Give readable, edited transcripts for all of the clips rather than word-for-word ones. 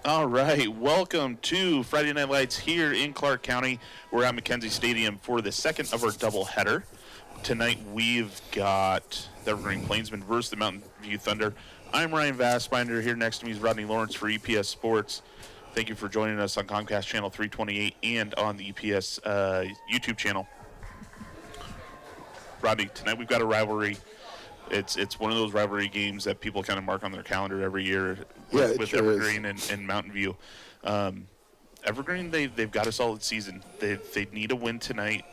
All right, welcome to Friday Night Lights here in Clark County. We're at McKenzie Stadium for the second of our doubleheader. Tonight we've got the Evergreen Plainsmen versus the Mountain View Thunder. I'm Ryan Vassbinder. Here next to me is Rodney Lawrence for EPS Sports. Thank you for joining us on Comcast Channel 328 and on the EPS YouTube channel. Rodney, tonight we've got a rivalry. It's one of those rivalry games that people kind of mark on their calendar every year with sure Evergreen and Mountain View. Evergreen, they've got a solid season. They need a win tonight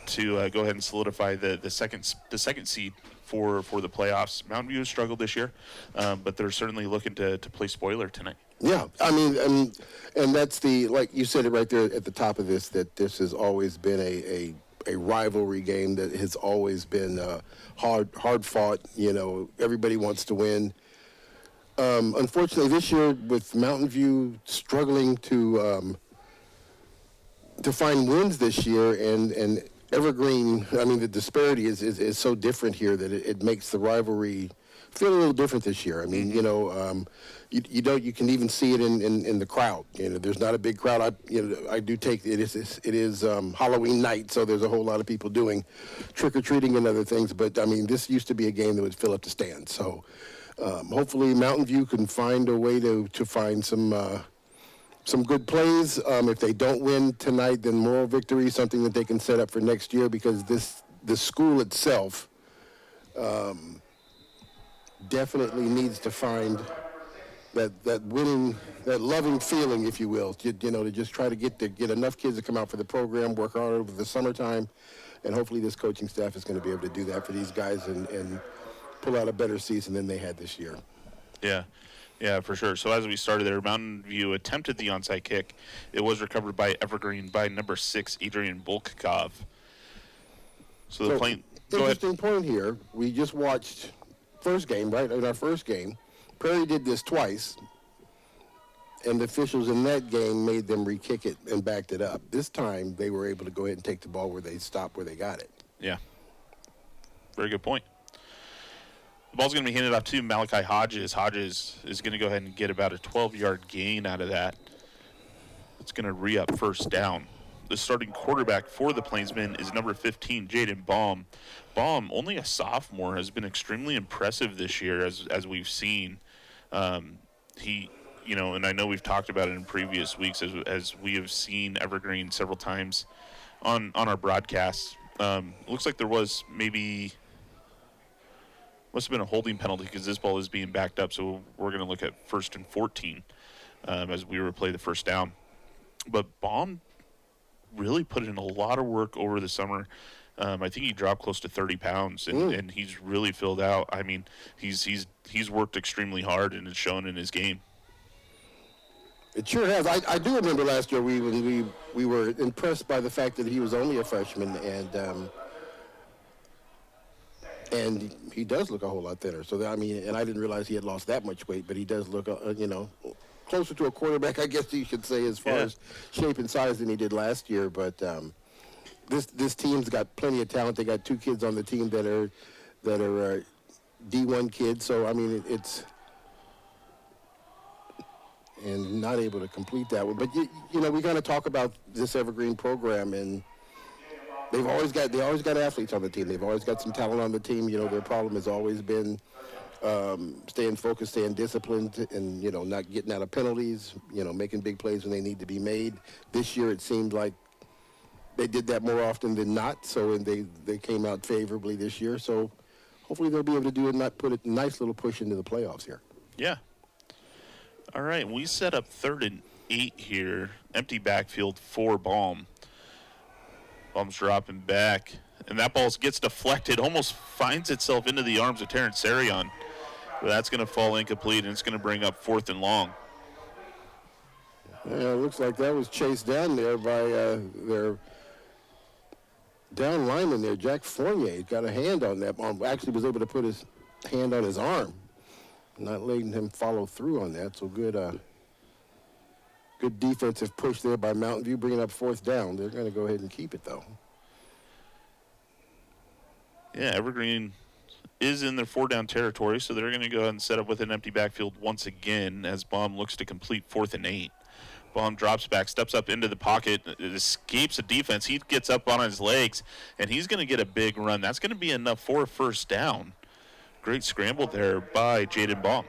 to go ahead and solidify the second seed for the playoffs. Mountain View has struggled this year, but they're certainly looking to play spoiler tonight. Yeah, I mean, and that's like you said it right there at the top of this, that this has always been a rivalry game that has always been hard fought. You know, everybody wants to win. Unfortunately, this year with Mountain View struggling to find wins this year, and Evergreen, I mean, the disparity is so different here that it makes the rivalry feel a little different this year. I mean, you know, you can even see it in the crowd. You know, there's not a big crowd. I do take it is Halloween night, so there's a whole lot of people doing trick or treating and other things. But I mean, this used to be a game that would fill up the stands. So hopefully, Mountain View can find a way to find some good plays. If they don't win tonight, then moral victory, something that they can set up for next year, because the school itself definitely needs to find that winning, that loving feeling, if you will, you know, to just try to get enough kids to come out for the program, work hard over the summertime, and hopefully this coaching staff is going to be able to do that for these guys and pull out a better season than they had this year. Yeah, for sure. So as we started there, Mountain View attempted the onside kick. It was recovered by Evergreen by number 6, Adrian Bulkakov. So the plane. Interesting point here. We just watched first game, right? In our first game, Prairie did this twice, and the officials in that game made them re-kick it and backed it up. This time, they were able to go ahead and take the ball where they stopped, where they got it. Yeah. Very good point. The ball's going to be handed off to Malachi Hodges. Hodges is going to go ahead and get about a 12-yard gain out of that. It's going to re-up first down. The starting quarterback for the Plainsmen is number 15, Jaden Baum. Baum, only a sophomore, has been extremely impressive this year, as we've seen. He, you know, and I know we've talked about it in previous weeks as we have seen Evergreen several times on our broadcasts. Looks like there was must have been a holding penalty because this ball is being backed up, so we're going to look at 1st and 14 as we replay the first down. But Baum really put in a lot of work over the summer. I think he dropped close to 30 pounds, and he's really filled out. I mean, he's worked extremely hard, and it's shown in his game. It sure has. I do remember last year we were impressed by the fact that he was only a freshman, and he does look a whole lot thinner. So, I mean, and I didn't realize he had lost that much weight, but he does look, you know, closer to a quarterback, I guess you should say, as far as shape and size than he did last year. But this team's got plenty of talent. They got 2 kids on the team that are D1 kids. So, I mean, it's and not able to complete that one. But, you know, we kind of talk about this Evergreen program, and they always got athletes on the team. They've always got some talent on the team. You know, their problem has always been staying focused, staying disciplined, and, you know, not getting out of penalties, you know, making big plays when they need to be made. This year it seemed like they did that more often than not, so they came out favorably this year. So hopefully they'll be able to do it and not put a nice little push into the playoffs here. Yeah. All right, we set up 3rd and 8 here. Empty backfield for Baum. Baum's dropping back, and that ball gets deflected, almost finds itself into the arms of Terrence Sarion. But that's going to fall incomplete, and it's going to bring up 4th and long. Yeah, it looks like that was chased down there by their down lineman there, Jack Fournier. He got a hand on that. Actually was able to put his hand on his arm, not letting him follow through on that. So good defensive push there by Mountain View, bringing up 4th down. They're going to go ahead and keep it, though. Yeah, Evergreen is in their 4-down territory, so they're going to go ahead and set up with an empty backfield once again as Baum looks to complete 4th and 8. Baum drops back, steps up into the pocket, escapes a defense. He gets up on his legs, and he's going to get a big run. That's going to be enough for a first down. Great scramble there by Jaden Baum.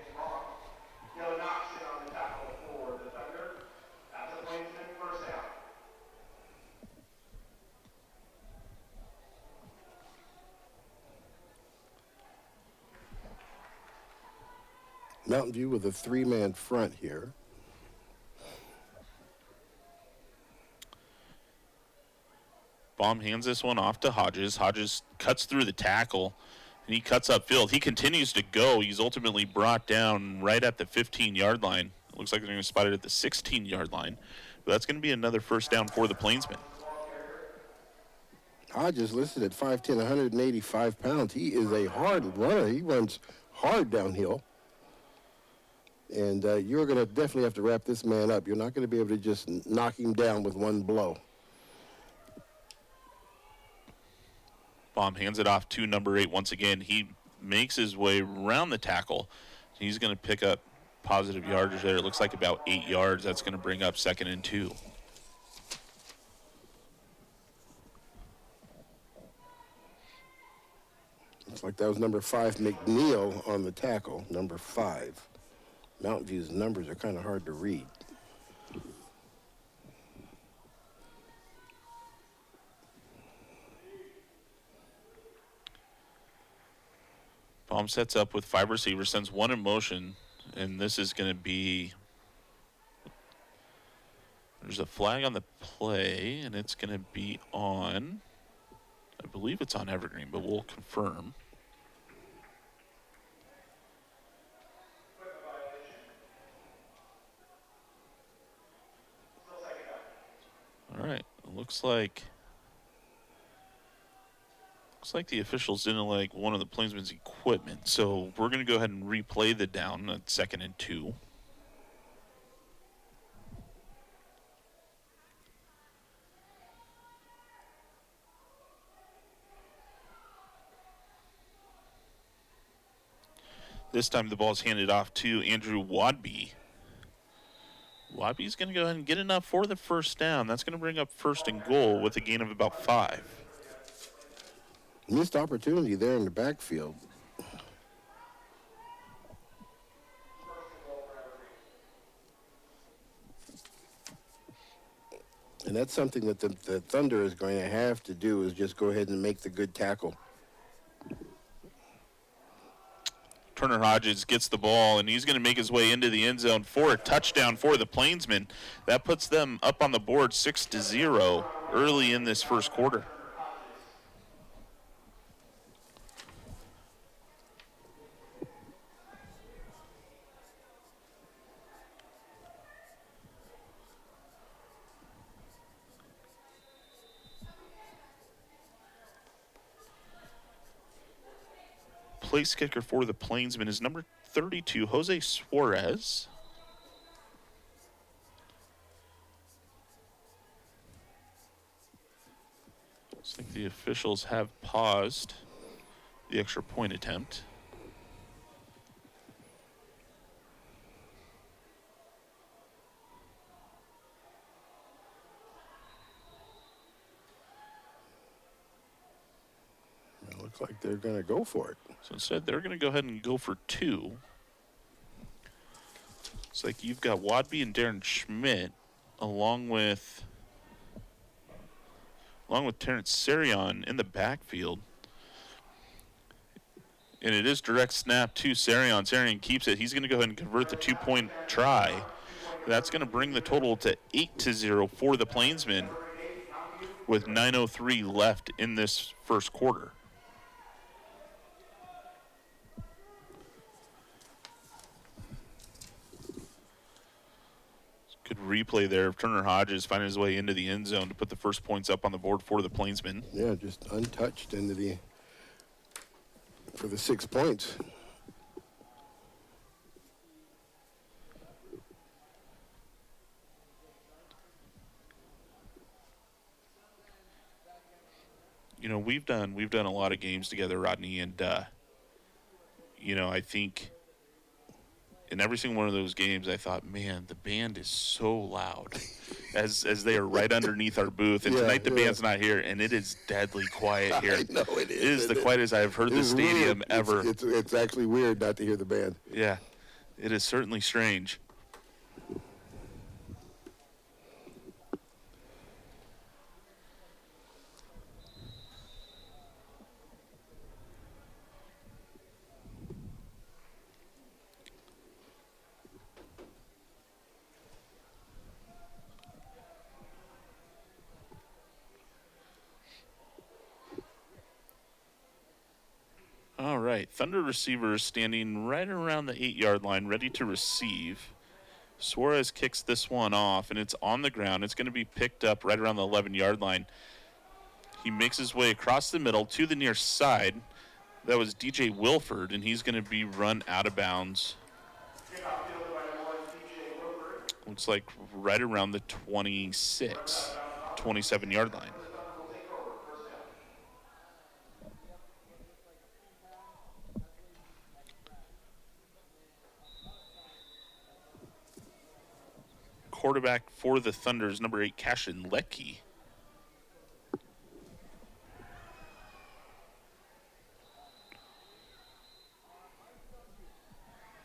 Mountain View with a 3-man front here. Baum hands this one off to Hodges. Hodges cuts through the tackle, and he cuts upfield. He continues to go. He's ultimately brought down right at the 15-yard line. It looks like they're going to spot it at the 16-yard line. But that's going to be another first down for the Plainsmen. Hodges listed at 5'10", 185 pounds. He is a hard runner. He runs hard downhill. And you're going to definitely have to wrap this man up. You're not going to be able to just knock him down with one blow. Baum hands it off to number 8 once again. He makes his way around the tackle. He's going to pick up positive yardage there. It looks like about 8 yards. That's going to bring up 2nd and 2. Looks like that was number 5, McNeil, on the tackle. Number 5. Mountain View's numbers are kind of hard to read. Baum sets up with 5 receivers, sends one in motion, and this is going to be, there's a flag on the play, and it's going to be on, I believe it's on Evergreen, but we'll confirm. All right, it looks like the officials didn't like one of the Plainsmen's equipment, so we're going to go ahead and replay the down at 2nd and 2. This time the ball is handed off to Andrew Wadby. Wadby's going to go ahead and get enough for the first down. That's going to bring up 1st and goal with a gain of about 5. Missed opportunity there in the backfield. And that's something that the Thunder is going to have to do, is just go ahead and make the good tackle. Turner Hodges gets the ball, and he's going to make his way into the end zone for a touchdown for the Plainsmen. That puts them up on the board 6-0 early in this first quarter. Place kicker for the Plainsmen is number 32, Jose Suarez. Looks like the officials have paused the extra point attempt. It looks like they're going to go for it. So instead, they're going to go ahead and go for 2. It's like you've got Wadby and Darren Schmidt, along with Terrence Serion in the backfield. And it is direct snap to Serion. Serion keeps it. He's going to go ahead and convert the 2-point try. That's going to bring the total to 8-0 for the Plainsmen with 9:03 left in this first quarter. Good replay there of Turner Hodges finding his way into the end zone to put the first points up on the board for the Plainsmen. Yeah, just untouched for the 6 points. You know, we've done a lot of games together, Rodney, and I think in every single one of those games, I thought, man, the band is so loud as they are right underneath our booth. And tonight the band's not here, and it is deadly quiet here. I know it is. It is the quietest I've heard the stadium ever. It's actually weird not to hear the band. Yeah, it is certainly strange. All right, Thunder receivers standing right around the 8-yard line, ready to receive. Suarez kicks this one off, and it's on the ground. It's going to be picked up right around the 11-yard line. He makes his way across the middle to the near side. That was DJ Wilford, and he's going to be run out of bounds. Looks like right around the 26, 27-yard line. Quarterback for the Thunders, number 8, Cashin Leckie.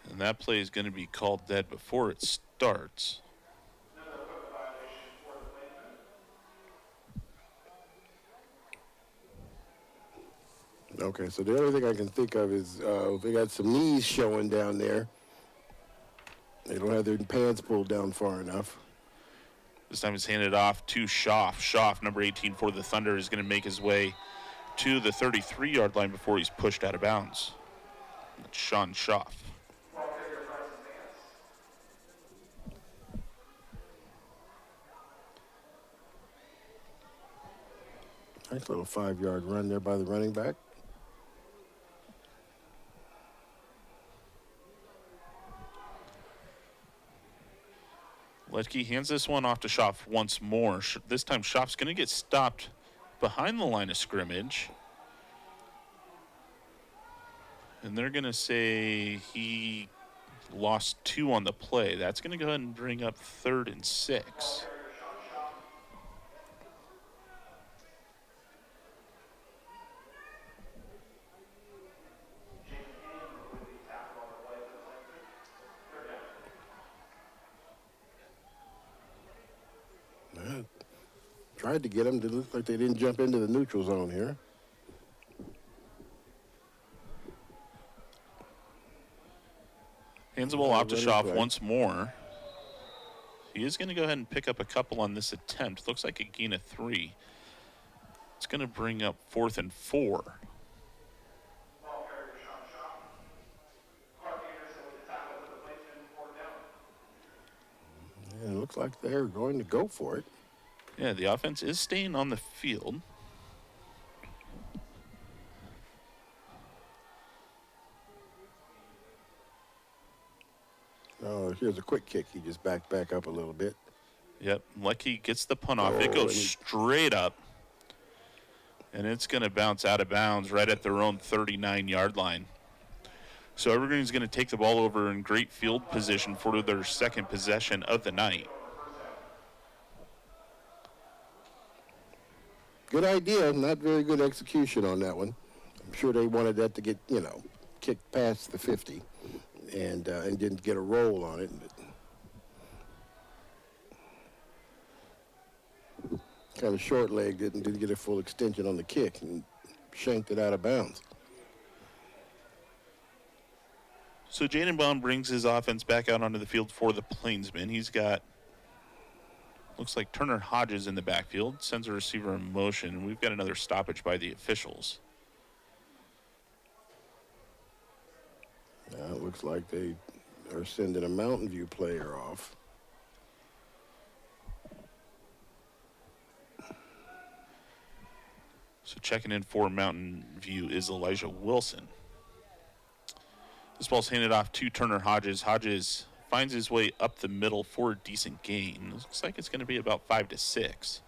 And that play is going to be called dead before it starts. Okay, so the only thing I can think of is they got some knees showing down there. They don't have their pants pulled down far enough. This time it's handed off to Schaff. Schaff, number 18 for the Thunder, is going to make his way to the 33-yard line before he's pushed out of bounds. That's Sean Schaff. Nice little 5-yard run there by the running back. Leckie hands this one off to Schaff once more. This time Schaff's going to get stopped behind the line of scrimmage. And they're going to say he lost 2 on the play. That's going to go ahead and bring up 3rd and 6. Tried to get them to look like they didn't jump into the neutral zone here. Hands the ball off to Schaff once more. He is going to go ahead and pick up a couple on this attempt. Looks like a gain of 3. It's going to bring up 4th and 4. And it looks like they're going to go for it. Yeah, the offense is staying on the field. Oh, here's a quick kick. He just back up a little bit. Yep, Leckie gets the punt off. It goes straight up. And it's going to bounce out of bounds right at their own 39-yard line. So Evergreen's going to take the ball over in great field position for their second possession of the night. Good idea, not very good execution on that one. I'm sure they wanted that to get, kicked past the 50 and didn't get a roll on it. Kind of short leg, didn't get a full extension on the kick and shanked it out of bounds. So Jaden Baum brings his offense back out onto the field for the Plainsmen. He's got, looks like Turner Hodges in the backfield, sends a receiver in motion. We've got another stoppage by the officials. It looks like they are sending a Mountain View player off. So checking in for Mountain View is Elijah Wilson. This ball's handed off to Turner Hodges. Hodges finds his way up the middle for a decent gain. Looks like it's going to be about 5 to 6.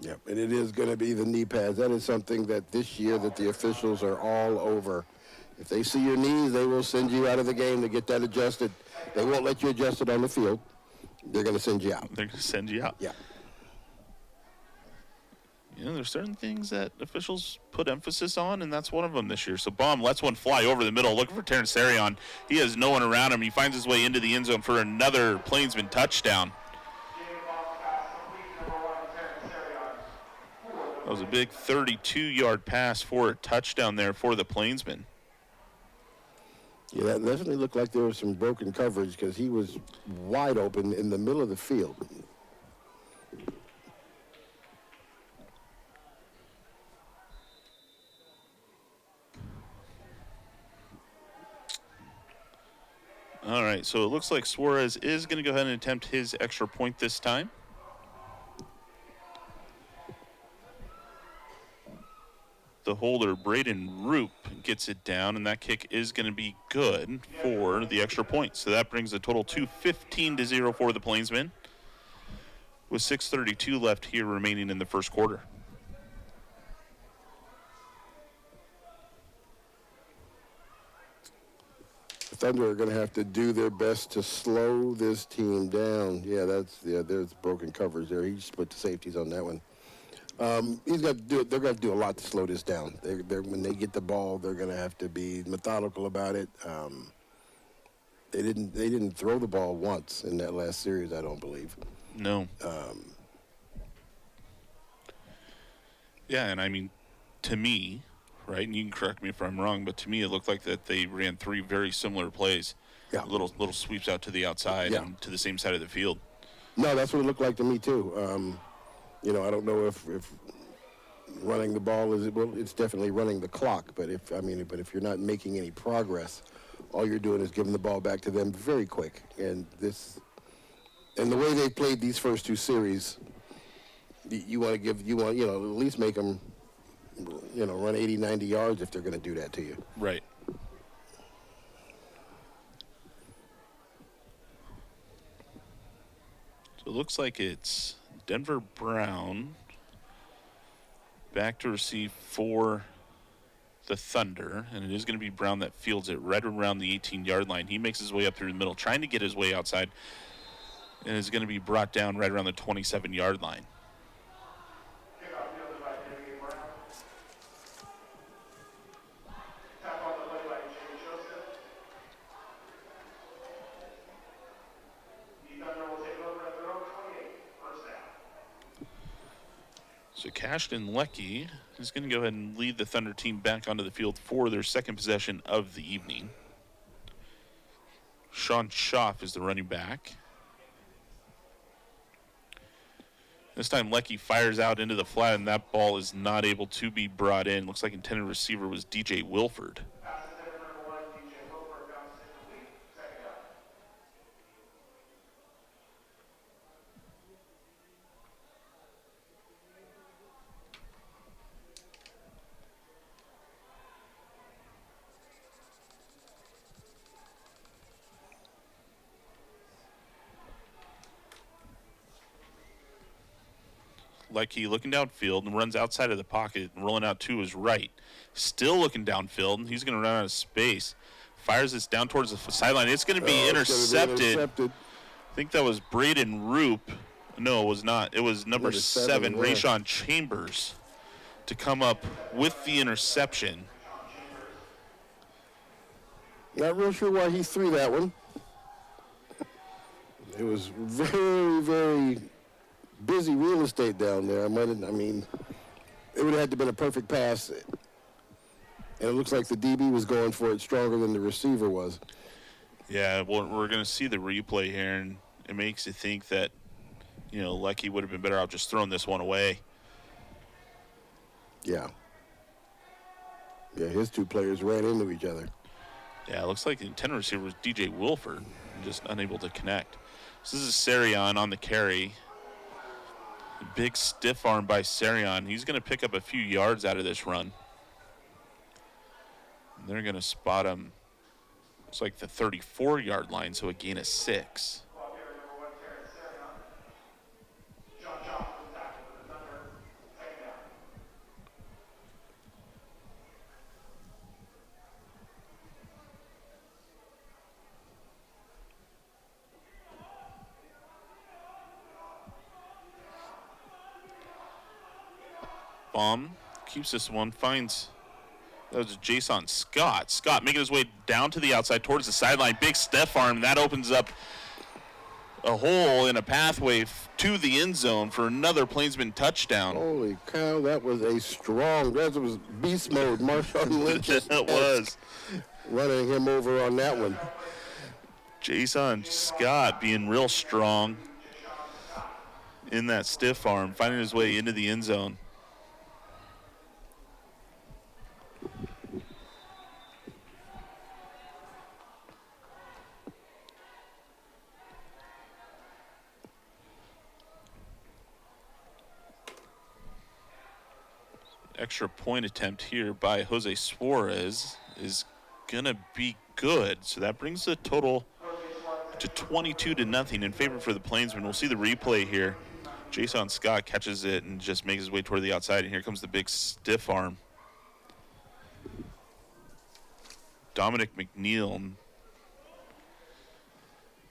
Yep, and it is going to be the knee pads. That is something that this year that the officials are all over. If they see your knees, they will send you out of the game to get that adjusted. They won't let you adjust it on the field. They're going to send you out. They're going to send you out. Yeah. You know, there's certain things that officials put emphasis on, and that's one of them this year. So Baum lets one fly over the middle, looking for Terrence Arion. He has no one around him. He finds his way into the end zone for another Plainsman touchdown. That was a big 32-yard pass for a touchdown there for the Plainsman. Yeah, that definitely looked like there was some broken coverage because he was wide open in the middle of the field. All right, so it looks like Suarez is going to go ahead and attempt his extra point this time. The holder, Braden Roop, gets it down, and that kick is going to be good for the extra point. So that brings the total to 15-0 for the Plainsmen, with 6:32 left here remaining in the first quarter. The Thunder are going to have to do their best to slow this team down. Yeah, there's broken coverage there. He just put the safeties on that one. He's got to do it. They're going to do a lot to slow this down. When they get the ball, they're going to have to be methodical about it. They didn't throw the ball once in that last series, I don't believe. No. Yeah, and I mean, to me, right, and you can correct me if I'm wrong, but to me it looked like that they ran three very similar plays. Yeah. Little sweeps out to the outside and to the same side of the field. No, that's what it looked like to me too. I don't know if running the ball it's definitely running the clock, but if you're not making any progress, all you're doing is giving the ball back to them very quick. And the way they played these first two series, you want to at least make them run 80, 90 yards if they're going to do that to you. Right. So it looks like it's Denver Brown back to receive for the Thunder, and it is going to be Brown that fields it right around the 18-yard line. He makes his way up through the middle, trying to get his way outside, and is going to be brought down right around the 27-yard line. So Cashton Lecky is going to go ahead and lead the Thunder team back onto the field for their second possession of the evening. Sean Schaff is the running back. This time Lecky fires out into the flat, and that ball is not able to be brought in. Looks like intended receiver was DJ Wilford. Lecky looking downfield and runs outside of the pocket and rolling out to his right. Still looking downfield, and he's going to run out of space. Fires this down towards the sideline. It's going to be intercepted. I think that was Braden Roop. No, it was not. It was number 7, Rayshawn Chambers, to come up with the interception. Not real sure why he threw that one. It was very, very busy real estate down there. It would have had to been a perfect pass. And it looks like the DB was going for it stronger than the receiver was. Yeah, well, we're going to see the replay here, and it makes you think that, Lecky would have been better off just throwing this one away. Yeah. Yeah, his two players ran into each other. Yeah, it looks like the intended receiver was DJ Wilford, just unable to connect. So this is Sarion on the carry. Big stiff arm by Sarion. He's going to pick up a few yards out of this run. They're going to spot him. It's like the 34-yard line, so a gain of 6. Bomb keeps this one, finds, that was Jason Scott. Scott making his way down to the outside towards the sideline. Big stiff arm. That opens up a hole in a pathway to the end zone for another Plainsman touchdown. Holy cow, that was a strong, that was beast mode. Marshawn Lynch It was. running him over on that one. Jason Scott being real strong in that stiff arm, finding his way into the end zone. Extra point attempt here by Jose Suarez is gonna be good. So that brings the total to 22-0 in favor for the Plainsmen. We'll see the replay here. Jason Scott catches it and just makes his way toward the outside, and here comes the big stiff arm. Dominic McNeil,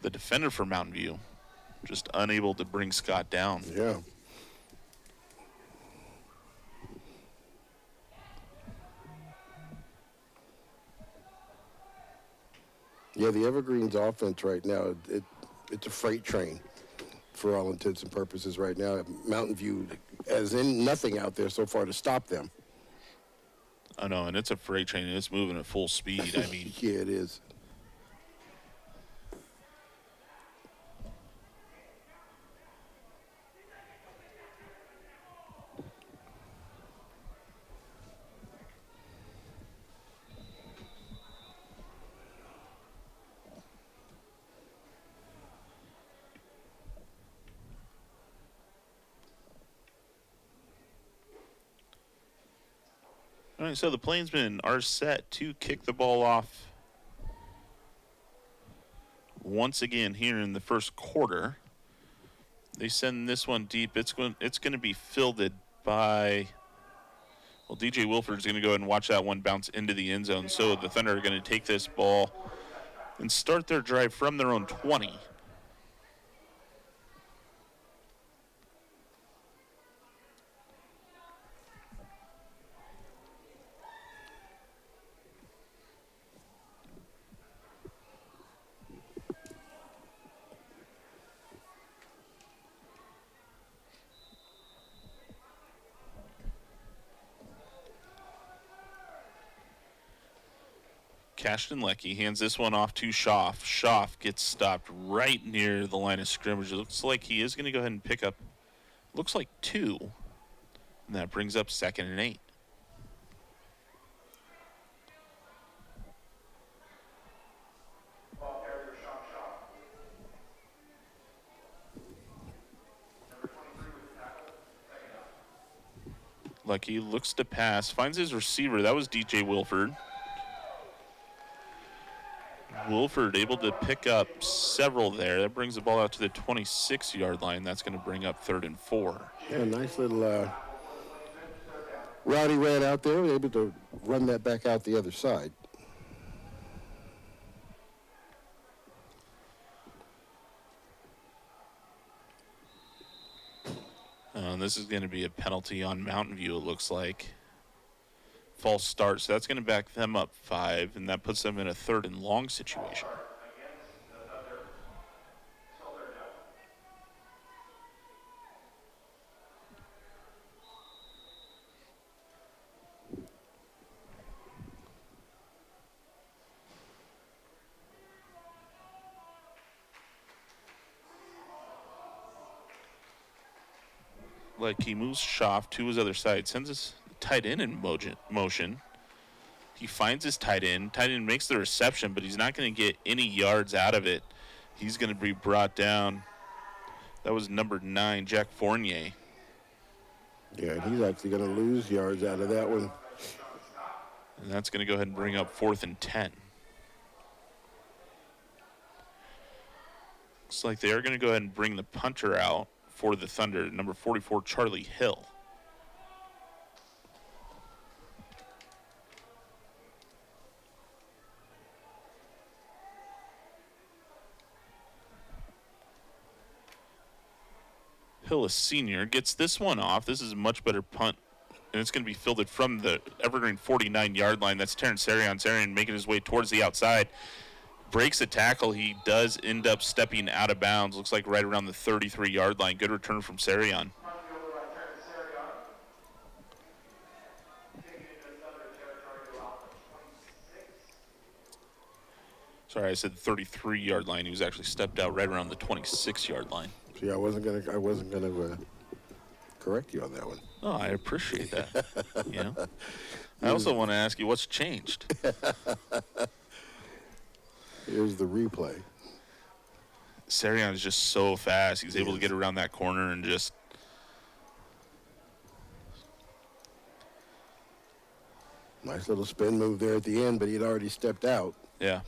the defender for Mountain View, just unable to bring Scott down. Yeah. Yeah, the Evergreen's offense right now, it's a freight train for all intents and purposes right now. Mountain View has in nothing out there so far to stop them. I know, and it's a freight train, and it's moving at full speed. I mean, yeah, it is. all right, so the Plainsmen are set to kick the ball off once again here in the first quarter. They send this one deep. It's going to be fielded by, well, DJ Wilford's going to go ahead and watch that one bounce into the end zone. So the Thunder are going to take this ball and start their drive from their own 20. Cashton Leckie hands this one off to Schaff. Schaff gets stopped right near the line of scrimmage. It looks like he is going to go ahead and pick up, looks like 2. And that brings up 2nd and 8. Leckie looks to pass, finds his receiver. That was DJ Wilford. Wilford able to pick up several there. That brings the ball out to the 26-yard line. That's going to bring up 3rd and 4. Yeah, nice little Rowdy ran out there, able to run that back out the other side. This is going to be a penalty on Mountain View, it looks like. False start, so that's going to back them up 5, and that puts them in a 3rd and long situation. Like he moves Schaff to his other side, sends his tight end in motion. He finds his tight end. Tight end makes the reception, but he's not going to get any yards out of it. He's going to be brought down. That was number 9, Jack Fournier. Yeah, he's actually going to lose yards out of that one. And that's going to go ahead and bring up 4th and 10. Looks like they are going to go ahead and bring the punter out for the Thunder, number 44, Charlie Hill. Hill, a senior, gets this one off. This is a much better punt and it's going to be fielded from the Evergreen 49-yard line. That's Terrence Sarian. Sarian making his way towards the outside. Breaks a tackle. He does end up stepping out of bounds. Looks like right around the 33-yard line. Good return from Sarian. Sorry, I said the 33-yard line. He was actually stepped out right around the 26-yard line. See, I wasn't gonna correct you on that one. Oh, I appreciate that. You know, I also want to ask you what's changed. Here's the replay. Sarian is just so fast. He's able to get around that corner and just. Nice little spin move there at the end, but he'd already stepped out. Yeah.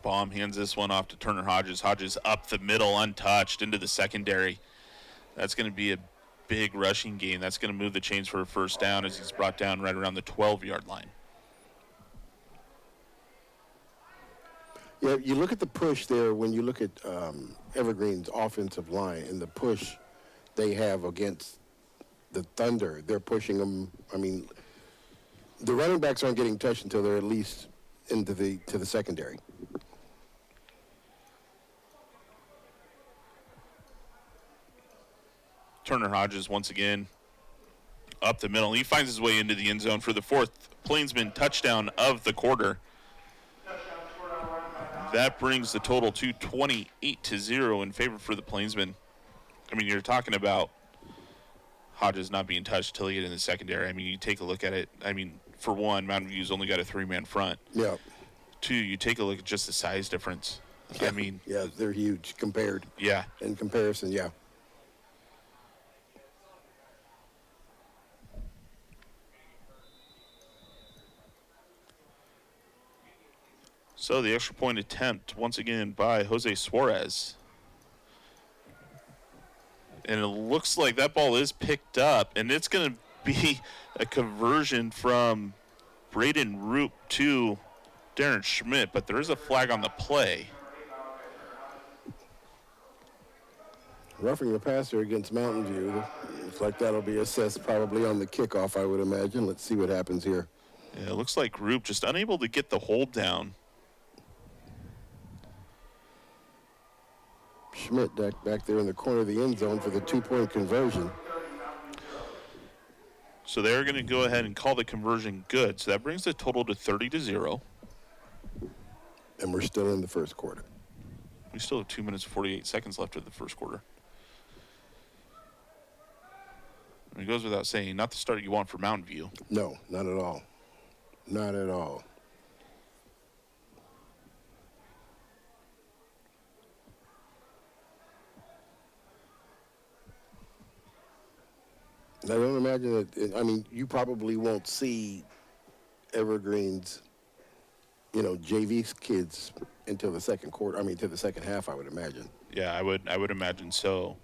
Baum hands this one off to Turner Hodges. Hodges up the middle, untouched, into the secondary. That's going to be a big rushing gain. That's going to move the chains for a first down as he's brought down right around the 12-yard line. Yeah, you look at the push there when you look at Evergreen's offensive line and the push they have against the Thunder. They're pushing them. I mean, the running backs aren't getting touched until they're at least into the secondary. Turner Hodges once again up the middle. He finds his way into the end zone for the fourth Plainsman touchdown of the quarter. That brings the total to 28-0 in favor for the Plainsmen. I mean, you're talking about Hodges not being touched till he get in the secondary. I mean, you take a look at it. I mean, for one, Mountain View's only got a three-man front. Yeah. Two, you take a look at just the size difference. Yeah. I mean. Yeah, they're huge compared. Yeah. In comparison, yeah. So the extra point attempt, once again, by Jose Suarez. And it looks like that ball is picked up, and it's going to be a conversion from Braden Roop to Darren Schmidt, but there is a flag on the play. Roughing the passer against Mountain View. Looks like that'll be assessed probably on the kickoff, I would imagine. Let's see what happens here. Yeah, it looks like Roop just unable to get the hold down. Schmidt back there in the corner of the end zone for the two-point conversion. So they're going to go ahead and call the conversion good. So that brings the total to 30-0. And we're still in the first quarter. We still have 2 minutes and 48 seconds left of the first quarter. And it goes without saying, not the start you want for Mountain View. No, not at all. Not at all. I don't imagine that. I mean, you probably won't see Evergreen's, JV kids until the second quarter. I mean, to the second half, I would imagine. Yeah, I would imagine so.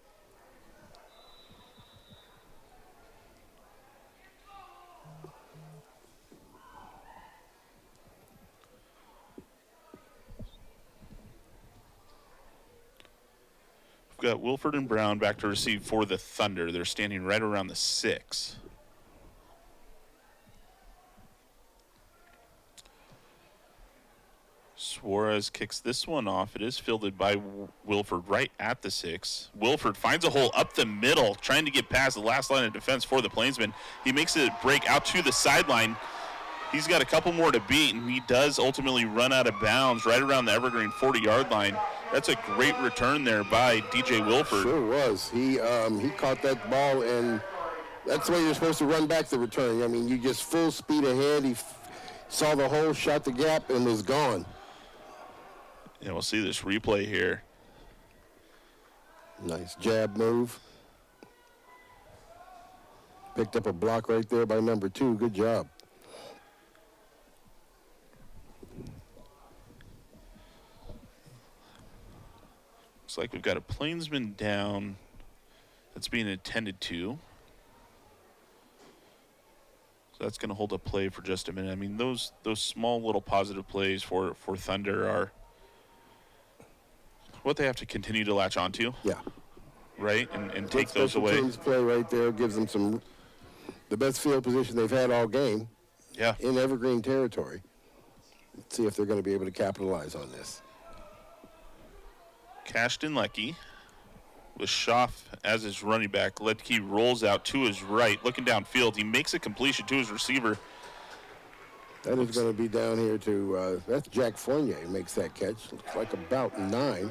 We've got Wilford and Brown back to receive for the Thunder. They're standing right around the 6. Suarez kicks this one off. It is fielded by Wilford right at the 6. Wilford finds a hole up the middle, trying to get past the last line of defense for the Plainsmen. He makes a break out to the sideline. He's got a couple more to beat, and he does ultimately run out of bounds right around the Evergreen 40-yard line. That's a great return there by DJ Wilford. Sure was. He caught that ball, and that's the way you're supposed to run back the return. I mean, you just full speed ahead. He saw the hole, shot the gap, and was gone. Yeah, we'll see this replay here. Nice jab move. Picked up a block right there by number 2. Good job. Looks like we've got a Plainsman down that's being attended to. So that's going to hold up play for just a minute. I mean, those small little positive plays for Thunder are what they have to continue to latch onto, Yeah. right, and Good take those special away. teams play right there gives them the best field position they've had all game Yeah. in Evergreen territory. Let's see if they're going to be able to capitalize on this. Cashton Leckie with Schaff as his running back. Leckie rolls out to his right, looking downfield. He makes a completion to his receiver. That is going to be down here to, that's Jack Fournier who makes that catch. Looks like about 9.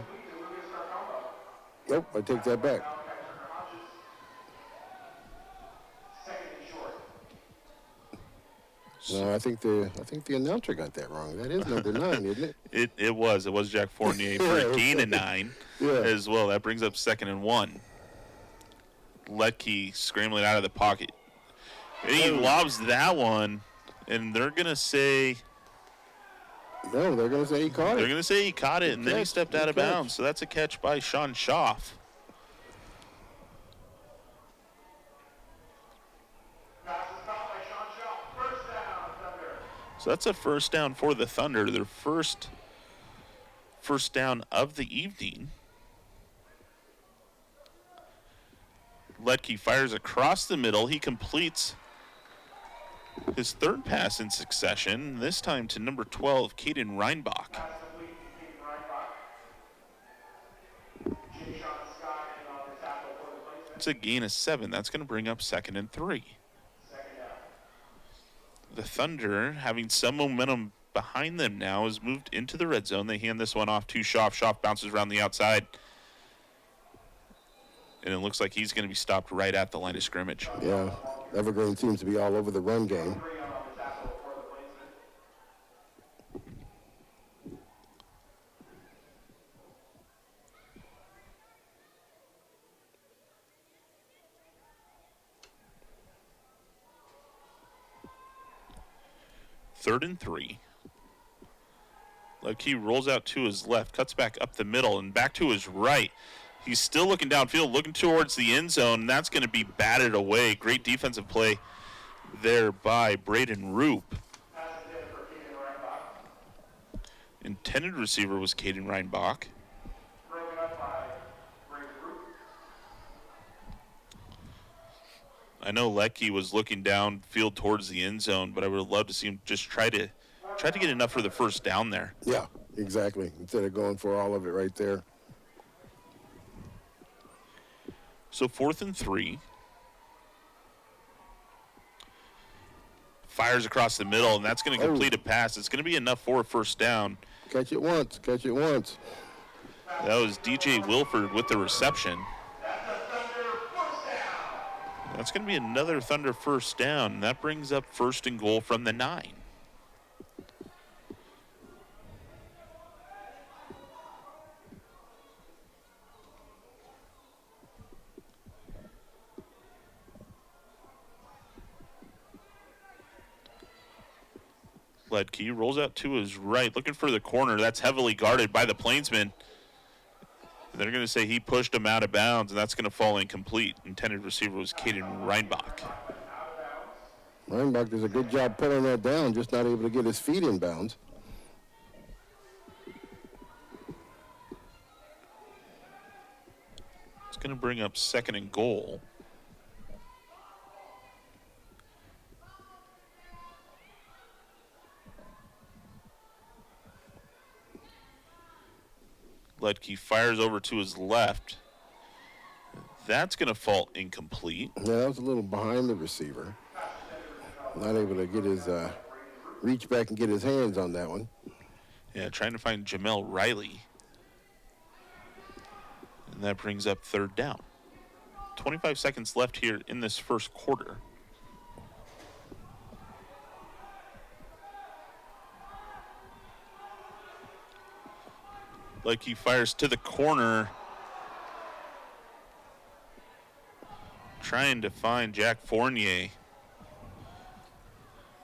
Nope, I take that back. No, I think the announcer got that wrong. That is number 9, isn't it? It was Jack Fournier for a gain of 9 as well. That brings up 2nd and 1. Leckie scrambling out of the pocket. And he lobs that one, and they're going to say... No, they're going to say he caught it. They're going to say he caught it, and then he stepped out of bounds. So that's a catch by Sean Schaff. So that's a first down for the Thunder, their first down of the evening. Leckie fires across the middle. He completes his 3rd pass in succession, this time to number 12, Caden Reinbach. It's a gain of 7. That's going to bring up 2nd and 3. The Thunder, having some momentum behind them now, has moved into the red zone. They hand this one off to Schaff. Schaff bounces around the outside. And it looks like he's going to be stopped right at the line of scrimmage. Yeah, Evergreen seems to be all over the run game. Third and 3. Leckie rolls out to his left, cuts back up the middle, and back to his right. He's still looking downfield, looking towards the end zone, and that's going to be batted away. Great defensive play there by Braden Roop. Intended receiver was Caden Reinbach. I know Leckie was looking downfield towards the end zone, but I would have loved to see him just try to get enough for the first down there. Yeah, exactly. Instead of going for all of it right there. So 4th and 3. Fires across the middle, and that's going to complete a pass. It's going to be enough for a first down. Catch it once, catch it once. That was DJ Wilford with the reception. That's going to be another Thunder first down. That brings up 1st and goal from the 9. Leckie rolls out to his right, looking for the corner. That's heavily guarded by the Plainsmen. They're going to say he pushed him out of bounds, and that's going to fall incomplete. Intended receiver was Caden Reinbach. Reinbach does a good job pulling that down, just not able to get his feet in bounds. It's going to bring up 2nd and goal. Leckie fires over to his left. That's going to fall incomplete. Yeah, that was a little behind the receiver. Not able to get his reach back and get his hands on that one. Yeah, trying to find Jamel Riley. And that brings up 3rd down. 25 seconds left here in this first quarter. Leckie fires to the corner. Trying to find Jack Fournier.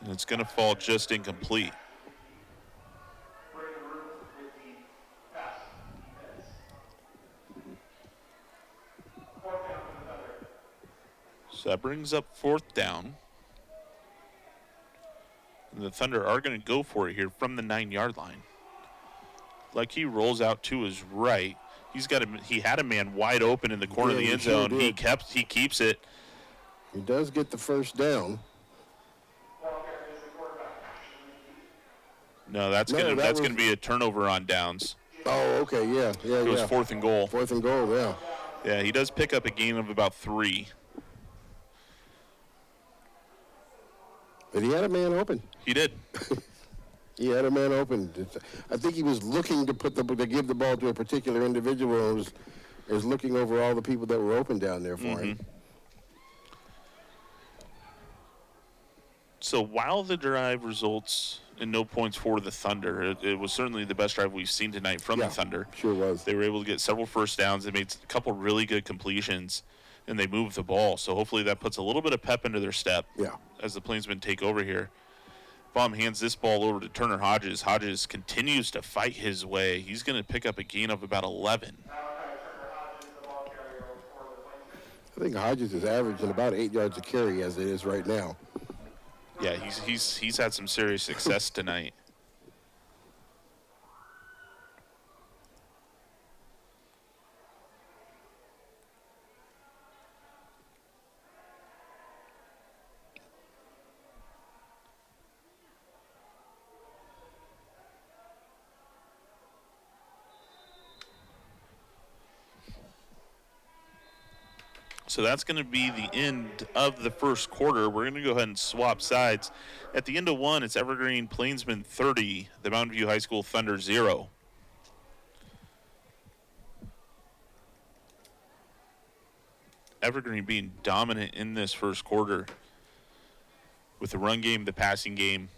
And it's going to fall just incomplete. So that brings up 4th down. And the Thunder are going to go for it here from the 9-yard line. Leckie rolls out to his right, he had a man wide open in the corner of the end zone. Sure He keeps it. He does get the first down. No, that's gonna be a turnover on downs. Oh, okay, yeah. It was 4th and goal. 4th and goal, yeah. Yeah, he does pick up a gain of about 3. But he had a man open. He did. He had a man open. I think he was looking to give the ball to a particular individual and was looking over all the people that were open down there for him. So while the drive results in no points for the Thunder, it was certainly the best drive we've seen tonight from the Thunder. Sure was. They were able to get several first downs. They made a couple really good completions, and they moved the ball. So hopefully that puts a little bit of pep into their step as the Plainsmen take over here. Baum hands this ball over to Turner Hodges. Hodges continues to fight his way. He's going to pick up a gain of about 11. I think Hodges is averaging about 8 yards a carry as it is right now. Yeah, he's had some serious success tonight. So that's going to be the end of the first quarter. We're going to go ahead and swap sides. At the end of one, it's Evergreen Plainsmen 30, the Mountain View High School Thunder 0. Evergreen being dominant in this first quarter with the run game, the passing game.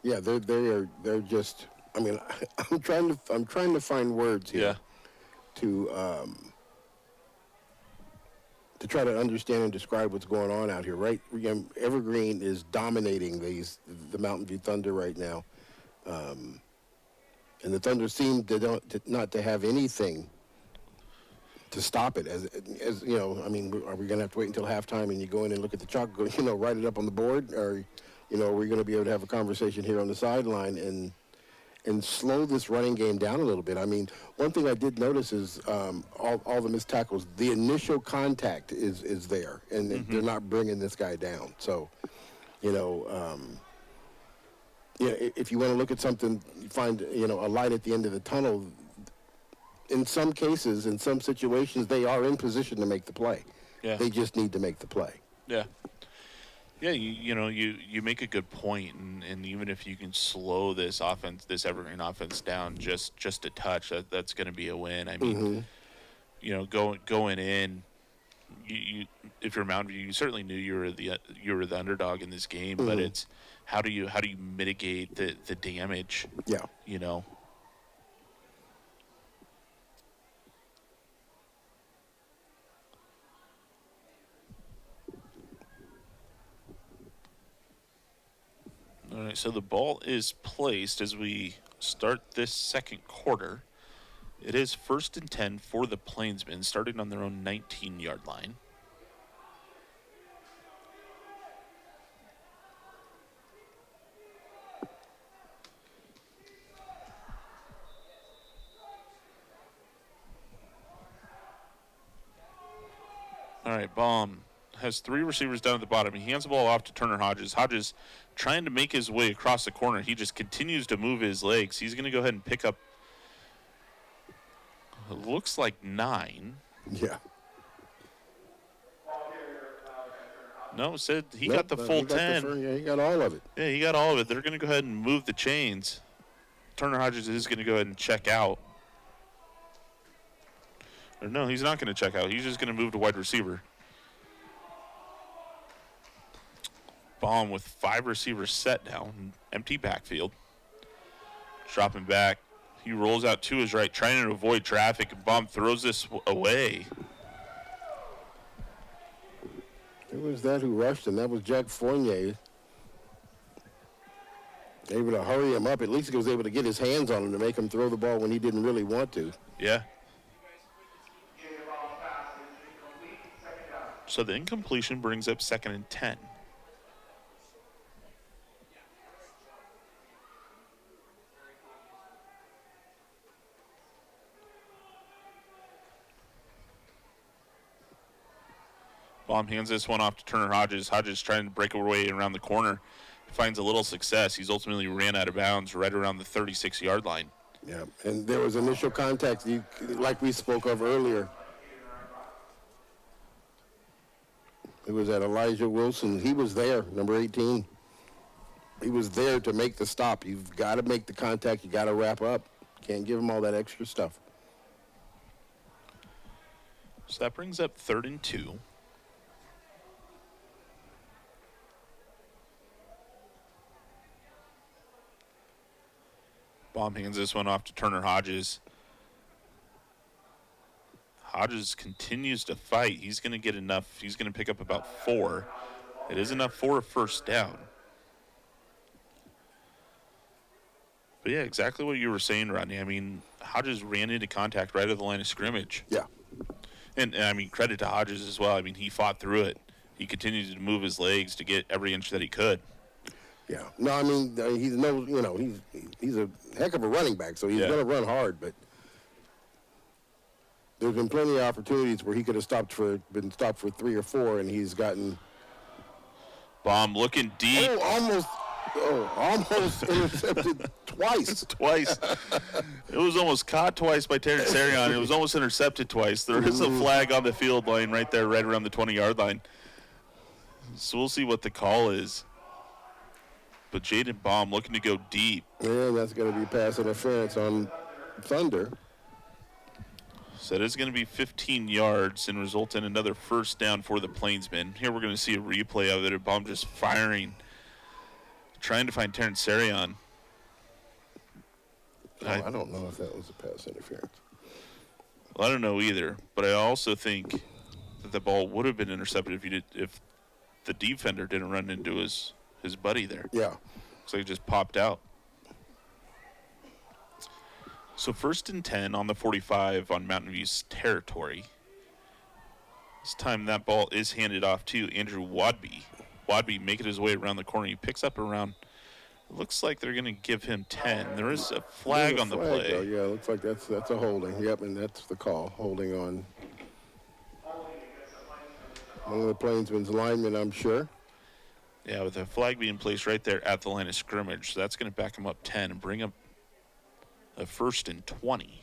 Yeah, they're just. I mean, I'm trying to find words here. Yeah. To try to understand and describe what's going on out here, right? Evergreen is dominating the Mountain View Thunder right now, and the Thunder seem not to have anything to stop it. As you know, I mean, are we going to have to wait until halftime and you go in and look at the chalk, write it up on the board, or are we going to be able to have a conversation here on the sideline and slow this running game down a little bit? I mean, one thing I did notice is all the missed tackles, the initial contact is there, and they're not bringing this guy down. So, if you want to look at something, you find, a light at the end of the tunnel. In some cases, in some situations, they are in position to make the play. Yeah. They just need to make the play. Yeah. Yeah, you make a good point, and even if you can slow this Evergreen offense down just a touch, that's going to be a win. I mean, going in, you if you're Mountain View, you certainly knew you were the underdog in this game, but it's how do you mitigate the damage? Yeah. All right, so the ball is placed as we start this second quarter. It is 1st and 10 for the Plainsmen, starting on their own 19-yard line. All right, Baum has 3 receivers down at the bottom. He hands the ball off to Turner Hodges. Hodges trying to make his way across the corner. He just continues to move his legs. He's going to go ahead and pick up, it looks like 9. Yeah. No, said he got the full 10. He got all of it. Yeah, he got all of it. They're going to go ahead and move the chains. Turner Hodges is going to go ahead and check out. Or no, he's not going to check out. He's just going to move to wide receiver. Baum with 5 receivers set now, empty backfield. Dropping back. He rolls out to his right, trying to avoid traffic, and Baum throws this away. Who was that who rushed him? That was Jack Fournier. Able to hurry him up. At least he was able to get his hands on him to make him throw the ball when he didn't really want to. Yeah. So the incompletion brings up 2nd and 10. Baum hands this one off to Turner Hodges. Hodges trying to break away around the corner. Finds a little success. He's ultimately ran out of bounds right around the 36-yard line. Yeah, and there was initial contact, like we spoke of earlier. It was at Elijah Wilson. He was there, number 18. He was there to make the stop. You've got to make the contact. You got to wrap up. Can't give him all that extra stuff. So that brings up 3rd and 2. Baum hands this one off to Turner Hodges. Hodges continues to fight. He's going to get enough. He's going to pick up about 4. It is enough for a first down. But yeah, exactly what you were saying, Rodney. I mean, Hodges ran into contact right at the line of scrimmage. Yeah. And I mean, credit to Hodges as well. I mean, he fought through it. He continued to move his legs to get every inch that he could. Yeah. No, I mean, he's a heck of a running back, so he's going to run hard, but there's been plenty of opportunities where he could have been stopped for 3 or 4, and he's gotten. Baum looking deep. Almost intercepted twice. Twice. It was almost caught twice by Terrence Arion. It was almost intercepted twice. There is a flag on the field line right there, right around the 20-yard line. So we'll see what the call is. But Jaden Baum looking to go deep. Yeah, that's going to be pass interference on Thunder. So it is going to be 15 yards and result in another first down for the Plainsmen. Here we're going to see a replay of it. Baum just firing, trying to find Terrence Arion. I don't know if that was a pass interference. Well, I don't know either, but I also think that the ball would have been intercepted if the defender didn't run into his buddy there. Yeah. Looks like it just popped out. So 1st and 10 on the 45 on Mountain View's territory. This time that ball is handed off to Andrew Wadby. Wadby making his way around the corner. He picks up around, looks like they're going to give him 10. There is a flag on the play. Though. Yeah, looks like that's a holding. Yep, and that's the call, holding on one of the Plainsmen's linemen, I'm sure. Yeah, with a flag being placed right there at the line of scrimmage. So that's going to back him up 10 and bring up a 1st and 20.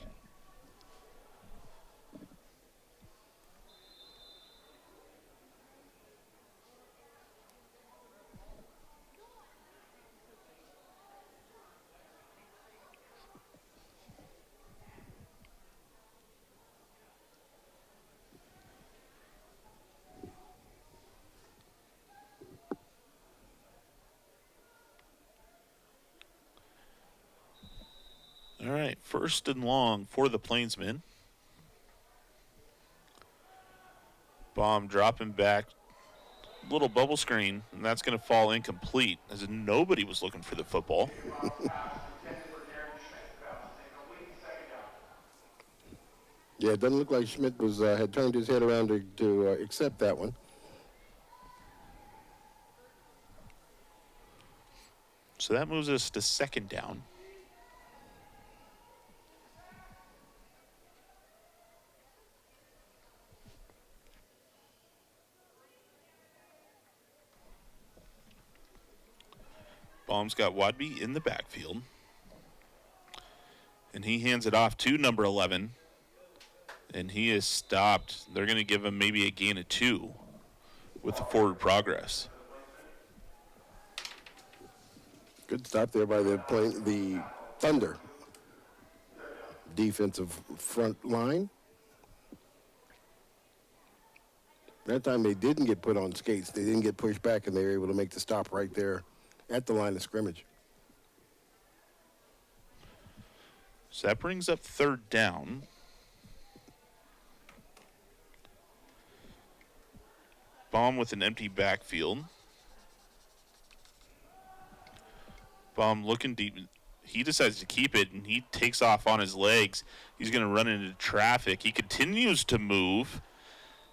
All right, 1st and long for the Plainsmen. Baum dropping back, little bubble screen, and that's going to fall incomplete as nobody was looking for the football. Yeah, it doesn't look like Schmidt was had turned his head around to accept that one. So that moves us to 2nd down. Baum's got Wadby in the backfield. And he hands it off to number 11. And he is stopped. They're going to give him maybe a gain of 2 with the forward progress. Good stop there by the Thunder defensive front line. That time they didn't get put on skates. They didn't get pushed back, and they were able to make the stop right there at the line of scrimmage. So that brings up 3rd down. Baum with an empty backfield. Baum looking deep. He decides to keep it, and he takes off on his legs. He's going to run into traffic. He continues to move.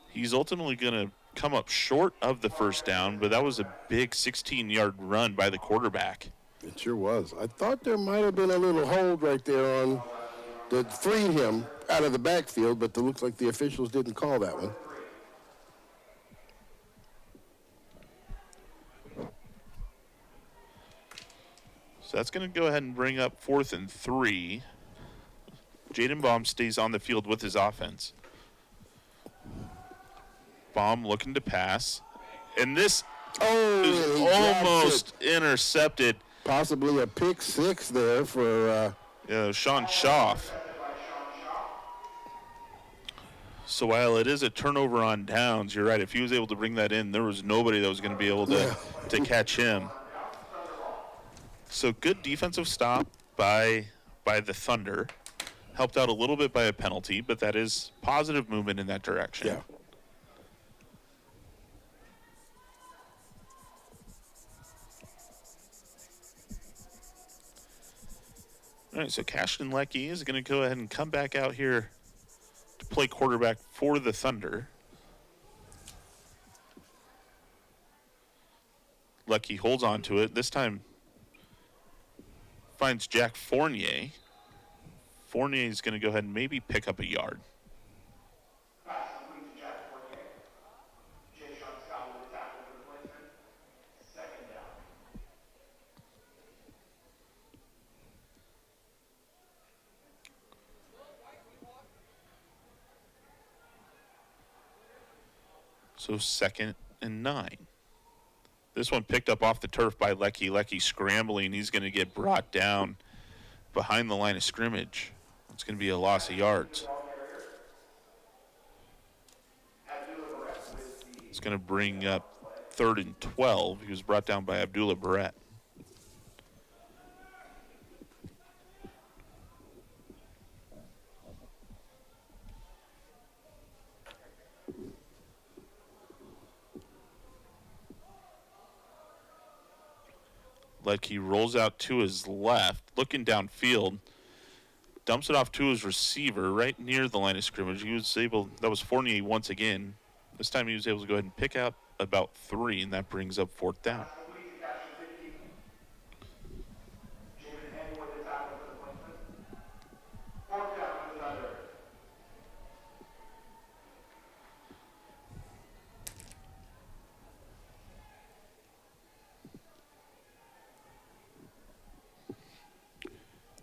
He's ultimately going to come up short of the first down, but that was a big 16-yard run by the quarterback. It sure was. I thought there might have been a little hold right there on that freed him out of the backfield, but it looks like the officials didn't call that one. So that's going to go ahead and bring up 4th and 3. Jaden Baum stays on the field with his offense. Baum looking to pass. And this is he drops almost it. intercepted. Possibly a pick six there for Sean Schaff. So while it is a turnover on downs, you're right. If he was able to bring that in, there was nobody that was going to be able to catch him. So good defensive stop by the Thunder. Helped out a little bit by a penalty, but that is positive movement in that direction. Yeah. All right, so Cashton Leckie is going to go ahead and come back out here to play quarterback for the Thunder. Leckie holds on to it. This time finds Jack Fournier. Fournier is going to go ahead and maybe pick up a yard. So 2nd and 9. This one picked up off the turf by Leckie. Leckie scrambling. He's going to get brought down behind the line of scrimmage. It's going to be a loss of yards. It's going to bring up 3rd and 12. He was brought down by Abdullah Barrett. Leckie rolls out to his left, looking downfield, dumps it off to his receiver right near the line of scrimmage. He was able, that was Fournier once again. This time he was able to go ahead and pick out about 3, and that brings up 4th down.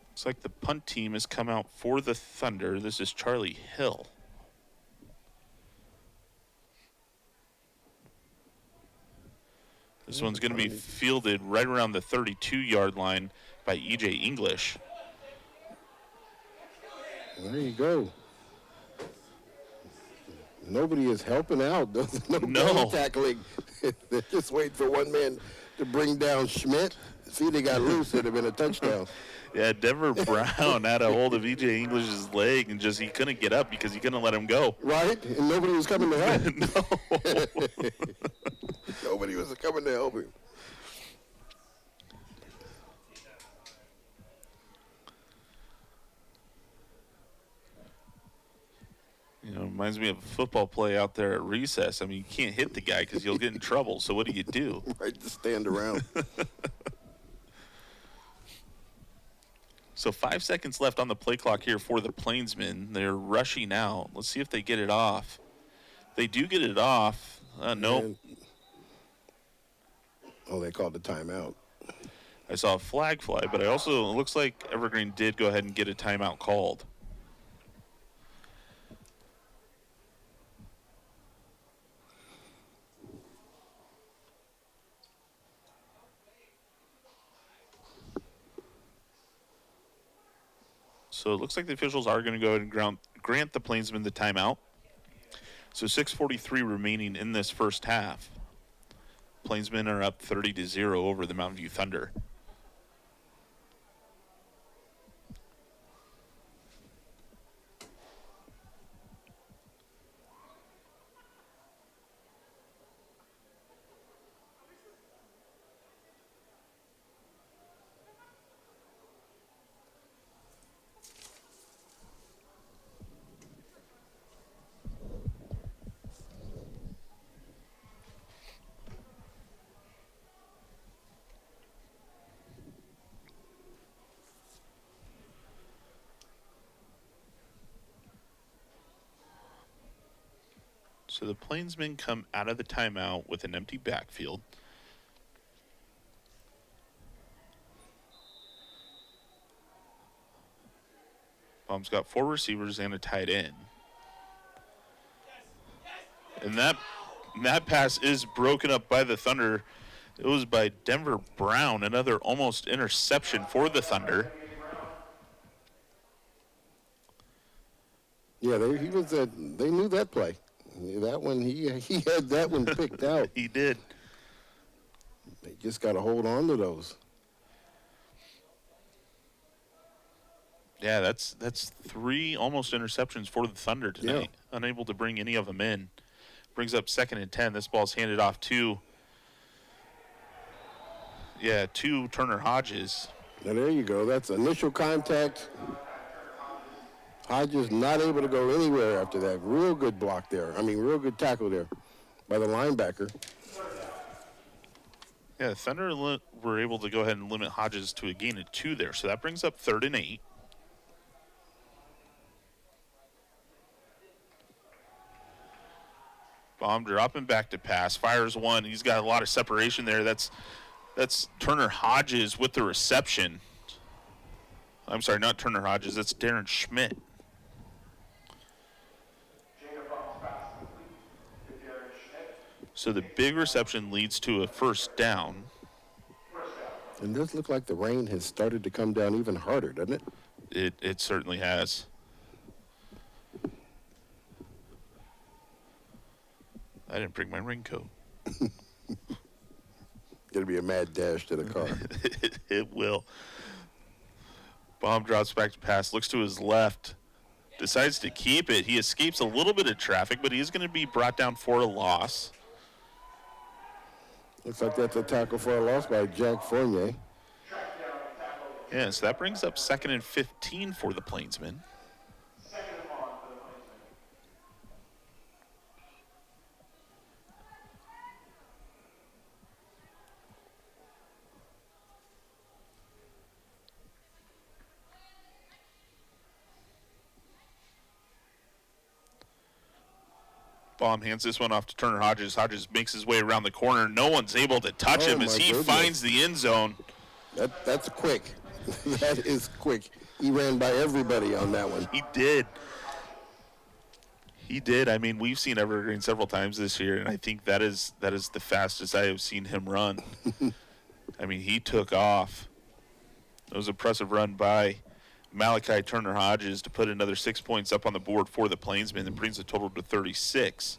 Looks like the punt team has come out for the Thunder. This is Charlie Hill. This one's going to be fielded right around the 32-yard line by E.J. English. There you go. Nobody is helping out. No tackling. They're just waiting for one man to bring down Schmidt. See, they got loose. It would have been a touchdown. Yeah, Denver Brown had a hold of E.J. English's leg and he couldn't get up because he couldn't let him go. Right, and nobody was coming to help. No. Nobody was coming to help him. Reminds me of a football play out there at recess. I mean, you can't hit the guy because you'll get in trouble. So what do? Right, just stand around. So 5 seconds left on the play clock here for the Plainsmen. They're rushing out. Let's see if they get it off. They do get it off. No. Oh, they called the timeout. I saw a flag fly, but it looks like Evergreen did go ahead and get a timeout called. So it looks like the officials are going to go ahead and grant the Plainsmen the timeout. So 6:43 remaining in this first half. Plainsmen are up 30-0 over the Mountain View Thunder. So the Plainsmen come out of the timeout with an empty backfield. Baum's got 4 receivers and a tight end. And that pass is broken up by the Thunder. It was by Denver Brown, another almost interception for the Thunder. Yeah, they knew that play. That one, he had that one picked out. He did. They just got to hold on to those. Yeah, that's 3 almost interceptions for the Thunder tonight. Yeah. Unable to bring any of them in. Brings up 2nd and 10. This ball's handed off to Turner Hodges. Now there you go. That's initial contact. Hodges not able to go anywhere after that. Real good block there. Real good tackle there by the linebacker. Yeah, the Thunder were able to go ahead and limit Hodges to a gain of 2 there. So that brings up 3rd and 8. Baum dropping back to pass. Fires one. He's got a lot of separation there. That's Turner Hodges with the reception. I'm sorry, not Turner Hodges. That's Darren Schmidt. So the big reception leads to a 1st down. And it does look like the rain has started to come down even harder, doesn't it? It certainly has. I didn't bring my raincoat. It'll be a mad dash to the car. It will. Baum drops back to pass, looks to his left, decides to keep it. He escapes a little bit of traffic, but he's going to be brought down for a loss. Looks like that's a tackle for a loss by Jack Fournier. Yeah, so that brings up 2nd and 15 for the Plainsmen. Baum hands this one off to Turner Hodges. Hodges makes his way around the corner. No one's able to touch him as he finds the end zone. That's quick. That is quick. He ran by everybody on that one. He did. He did. We've seen Evergreen several times this year, and I think that is the fastest I have seen him run. He took off. It was an impressive run by Malachi Turner Hodges to put another 6 points up on the board for the Plainsmen. That brings the total to 36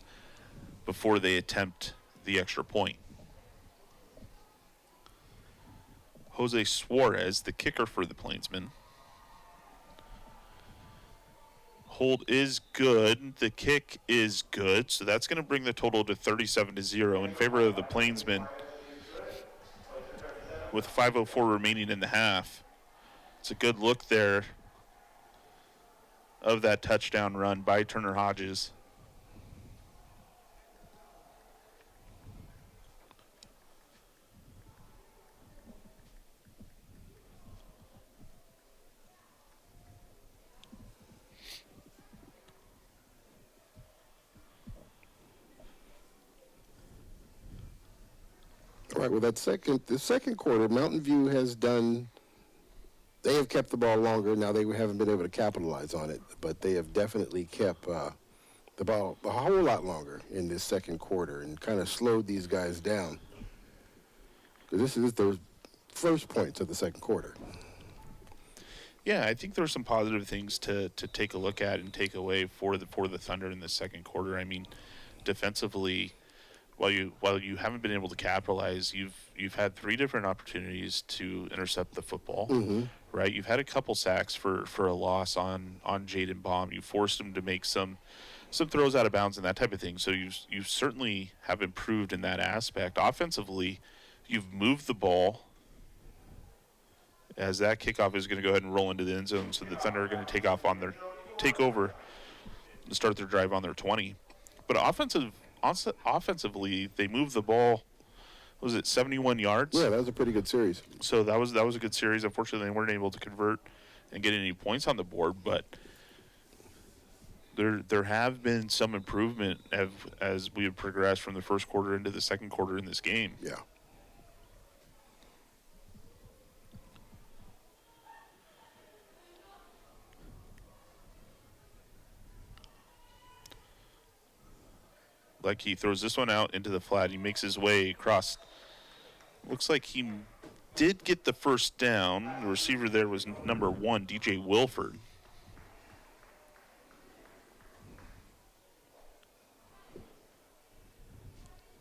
before they attempt the extra point. Jose Suarez, the kicker for the Plainsmen. Hold is good. The kick is good. So that's going to bring the total to 37-0 in favor of the Plainsmen with 5:04 remaining in the half. It's a good look there of that touchdown run by Turner Hodges. All right, well, the second quarter, Mountain View they have kept the ball longer. Now, they haven't been able to capitalize on it, but they have definitely kept the ball a whole lot longer in this second quarter and kind of slowed these guys down. Because this is the first points of the second quarter. Yeah, I think there's some positive things to take a look at and take away for the Thunder in the second quarter. Defensively, while you haven't been able to capitalize, you've had 3 different opportunities to intercept the football, right? You've had a couple sacks for a loss on Jaden Baum. You forced him to make some throws out of bounds and that type of thing. So you certainly have improved in that aspect. Offensively, you've moved the ball as that kickoff is going to go ahead and roll into the end zone. So the Thunder are going to take over and start their drive on their 20. But offensively, they moved the ball, was it 71 yards? Yeah, that was a pretty good series. So that was a good series. Unfortunately, they weren't able to convert and get any points on the board, but there have been some improvement as we have progressed from the first quarter into the second quarter in this game. Yeah. Like he throws this one out into the flat. He makes his way across. Looks like he did get the first down. The receiver there was number 1, DJ Wilford.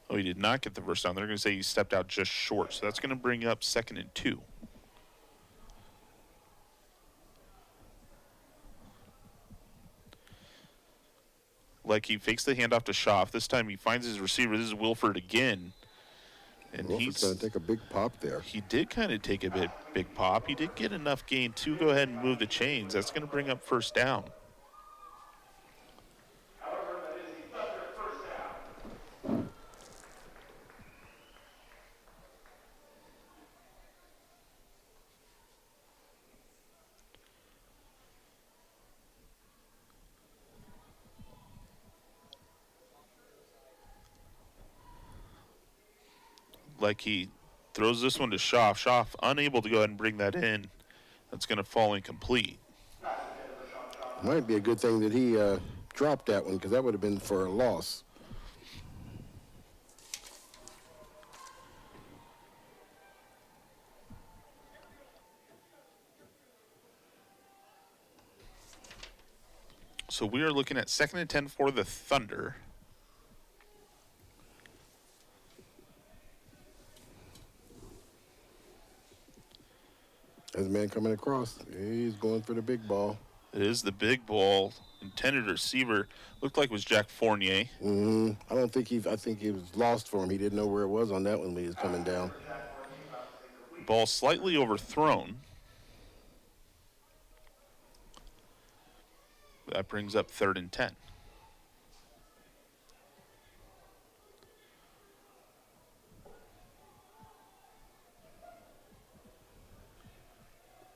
Oh, he did not get the first down. They're going to say he stepped out just short. So that's going to bring up 2nd and 2. Like he fakes the handoff to Schaff. This time he finds his receiver. This is Wilford again. And Wilford's going to take a big pop there. He did kind of take a big pop. He did get enough gain to go ahead and move the chains. That's going to bring up 1st down. Like he throws this one to Schaff. Schaff unable to go ahead and bring that in. That's going to fall incomplete. Might be a good thing that he dropped that one, because that would have been for a loss. So we are looking at 2nd and 10 for the Thunder. There's a man coming across. He's going for the big ball. It is the big ball. Intended receiver looked like it was Jack Fournier. I think he was lost for him. He didn't know where it was on that one when he was coming down. Ball slightly overthrown. That brings up 3rd and 10.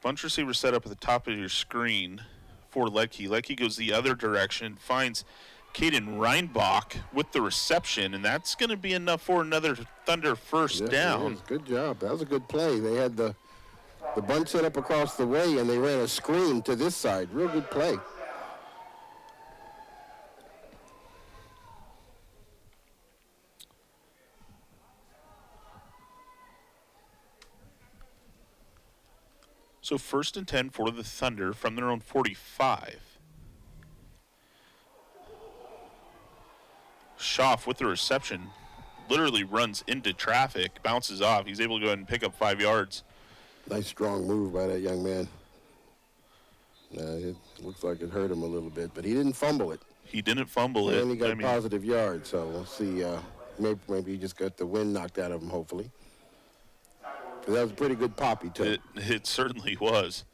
Bunch receiver set up at the top of your screen for Ledke. Ledke goes the other direction, finds Caden Reinbach with the reception, and that's going to be enough for another Thunder first down. Good job. That was a good play. They had the bunch set up across the way, and they ran a screen to this side. Real good play. So 1st and 10 for the Thunder from their own 45. Schaff with the reception literally runs into traffic, bounces off. He's able to go ahead and pick up 5 yards. Nice strong move by that young man. It looks like it hurt him a little bit, but he didn't fumble it. He didn't fumble it. And he got positive yards, so we'll see. Maybe he just got the wind knocked out of him, hopefully. But that was a pretty good pop he took. It certainly was.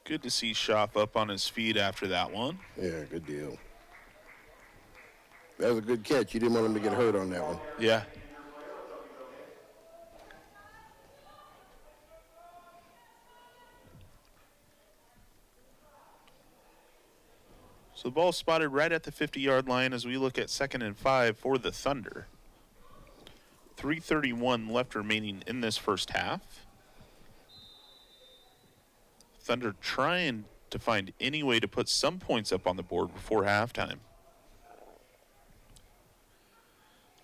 Good to see Schaff up on his feet after that one. Yeah, good deal. That was a good catch. You didn't want him to get hurt on that one. Yeah. So the ball spotted right at the 50-yard line as we look at 2nd and 5 for the Thunder. 3:31 left remaining in this first half. Thunder trying to find any way to put some points up on the board before halftime.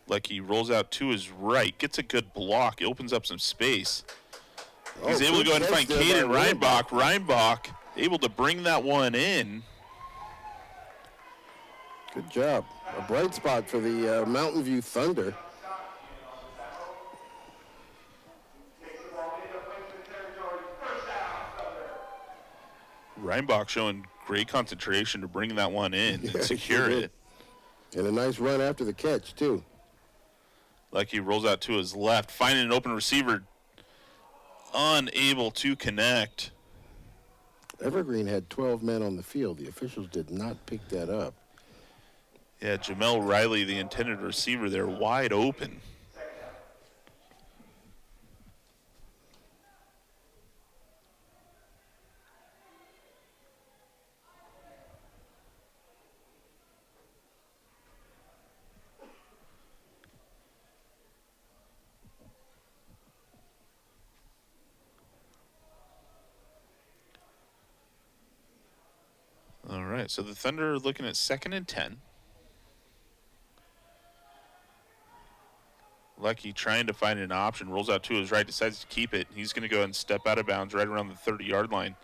Like he rolls out to his right, gets a good block, opens up some space. He's able to go ahead and find Caden Reinbach. Reinbach able to bring that one in. Good job. A bright spot for the Mountain View Thunder. Reinbach showing great concentration to bring that one in and secure it. And a nice run after the catch, too. Like he rolls out to his left, finding an open receiver, unable to connect. Evergreen had 12 men on the field. The officials did not pick that up. Yeah, Jamel Riley, the intended receiver there, wide open. All right, so the Thunder are looking at 2nd and 10. Lucky trying to find an option, rolls out to his right, decides to keep it. He's going to go ahead and step out of bounds right around the 30-yard line.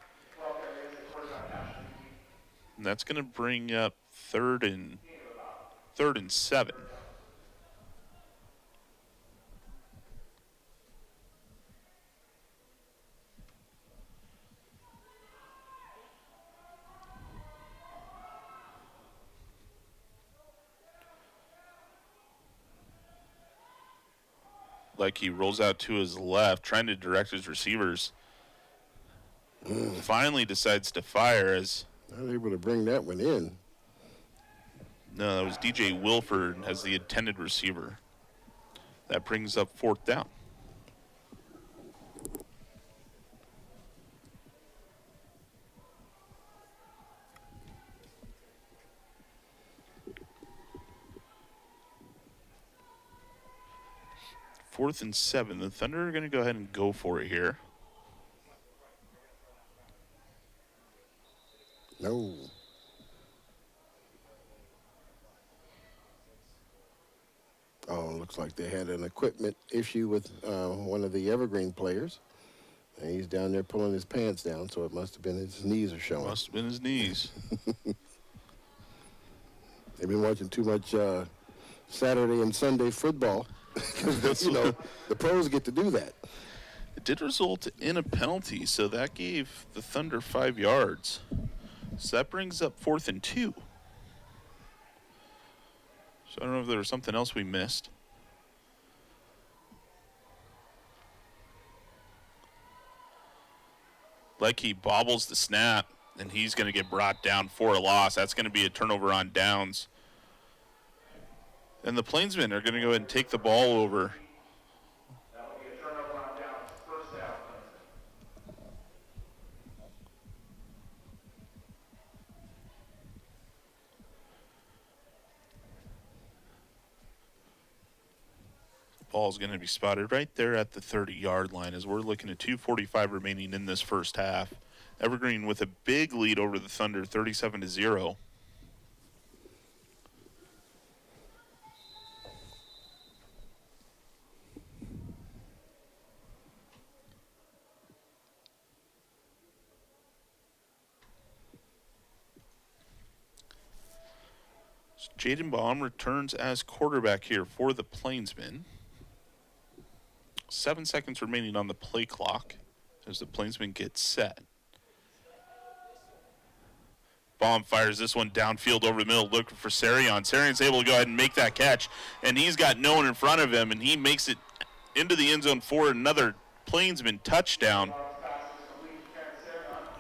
And that's going to bring up third and 7. Like he rolls out to his left, trying to direct his receivers. Finally decides to fire as... Not able to bring that one in. No, that was DJ Wilford as the intended receiver. That brings up 4th down. Fourth and 7. The Thunder are going to go ahead and go for it here. No. Oh, looks like they had an equipment issue with one of the Evergreen players. And he's down there pulling his pants down, so it must have been his knees are showing. Must have been his knees. They've been watching too much Saturday and Sunday football. Because, the pros get to do that. It did result in a penalty, so that gave the Thunder 5 yards. So that brings up 4th and 2. So I don't know if there was something else we missed. Like he bobbles the snap, and he's going to get brought down for a loss. That's going to be a turnover on downs. And the Plainsmen are going to go ahead and take the ball over. Ball's going to be spotted right there at the 30-yard line as we're looking at 2:45 remaining in this first half. Evergreen with a big lead over the Thunder, 37-0. Jaden Baum returns as quarterback here for the Plainsmen. 7 seconds remaining on the play clock as the Plainsmen get set. Baum fires this one downfield over the middle, looking for Sarion. Sarion's able to go ahead and make that catch, and he's got no one in front of him, and he makes it into the end zone for another Plainsman touchdown.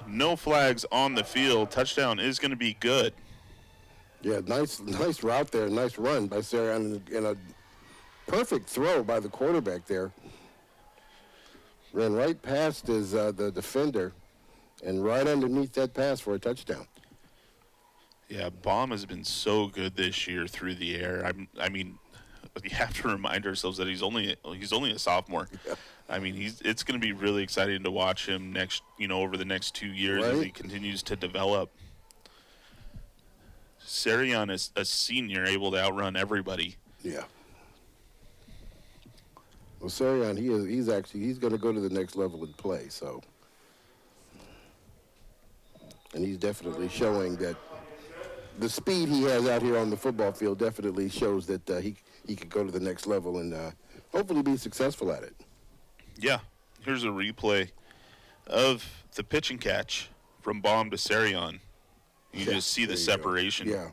No flags on the field. Touchdown is going to be good. Yeah, nice route there, nice run by Sarion, and a perfect throw by the quarterback there. Ran right past the defender and right underneath that pass for a touchdown. Yeah, Baum has been so good this year through the air. I mean, we have to remind ourselves that he's only a sophomore. Yeah. I mean, it's going to be really exciting to watch him over the next 2 years as he continues to develop. Sarion is a senior, able to outrun everybody. Yeah. Well, Sarion, he's going to go to the next level and play. So, and he's definitely showing that the speed he has out here on the football field definitely shows that he could go to the next level and hopefully be successful at it. Yeah. Here's a replay of the pitch and catch from Baum to Sarion. You just see the separation. Yeah.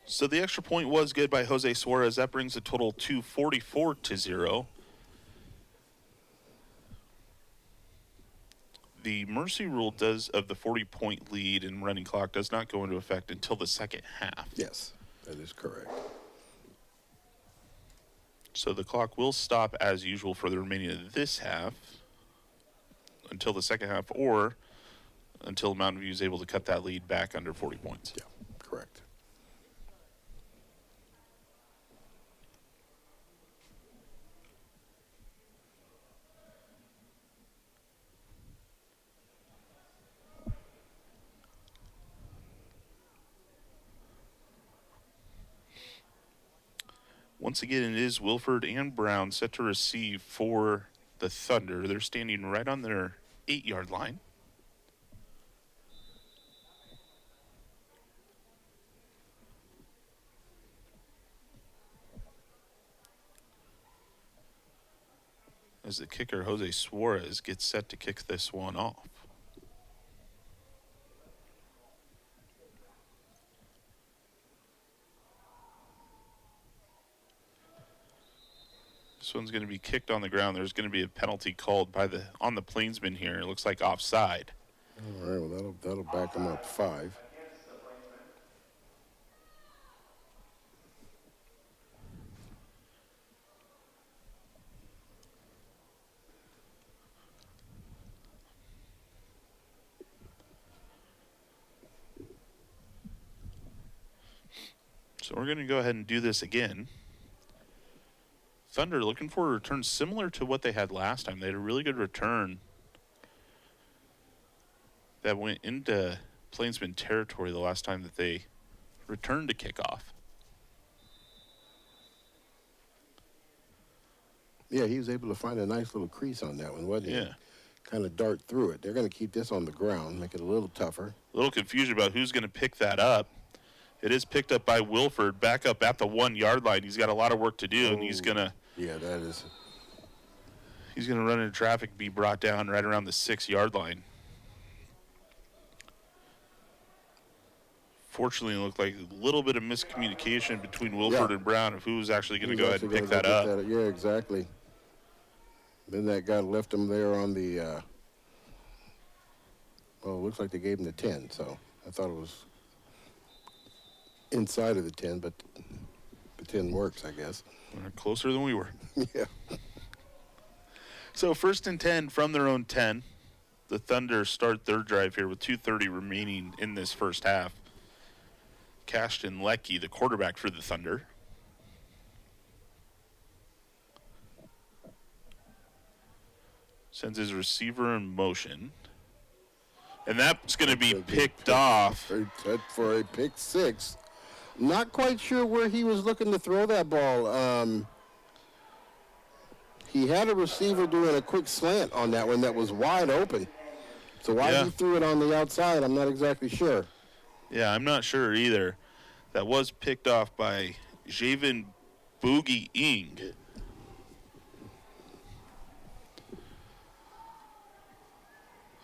So the extra point was good by Jose Suarez. That brings the total to 44-0. The mercy rule of the 40-point lead and running clock does not go into effect until the second half. Yes, that is correct. So the clock will stop as usual for the remaining of this half until the second half, or until Mountain View is able to cut that lead back under 40 points. Yeah, correct. Once again, it is Wilford and Brown set to receive for the Thunder. They're standing right on their 8-yard line. As the kicker, Jose Suarez, gets set to kick this one off. This one's going to be kicked on the ground. There's going to be a penalty called on the Plainsman here. It looks like offside. All right, well, that'll back them up 5. So we're going to go ahead and do this again. Thunder looking for a return similar to what they had last time. They had a really good return that went into Plainsman territory the last time that they returned to kickoff. Yeah, he was able to find a nice little crease on that one, wasn't he? Yeah. Kind of dart through it. They're going to keep this on the ground, make it a little tougher. A little confusion about who's going to pick that up. It is picked up by Wilford, back up at the 1-yard line. He's got a lot of work to do, and he's going to... Yeah, that is... He's going to run into traffic, be brought down right around the 6-yard line. Fortunately, it looked like a little bit of miscommunication between Wilford and Brown of who was actually going to go ahead and pick that up. Yeah, exactly. Then that guy left him there on the... well, it looks like they gave him the 10, so I thought it was inside of the 10, but the 10 works, I guess. We're closer than we were. Yeah. So 1st and 10 from their own 10. The Thunder start their drive here with 2:30 remaining in this first half. Cashton Leckie, the quarterback for the Thunder. Sends his receiver in motion. And that's going to be picked off. For a pick 6. Not quite sure where he was looking to throw that ball. He had a receiver doing a quick slant on that one that was wide open. So why he threw it on the outside, I'm not exactly sure. Yeah, I'm not sure either. That was picked off by Javen Boogie Ing.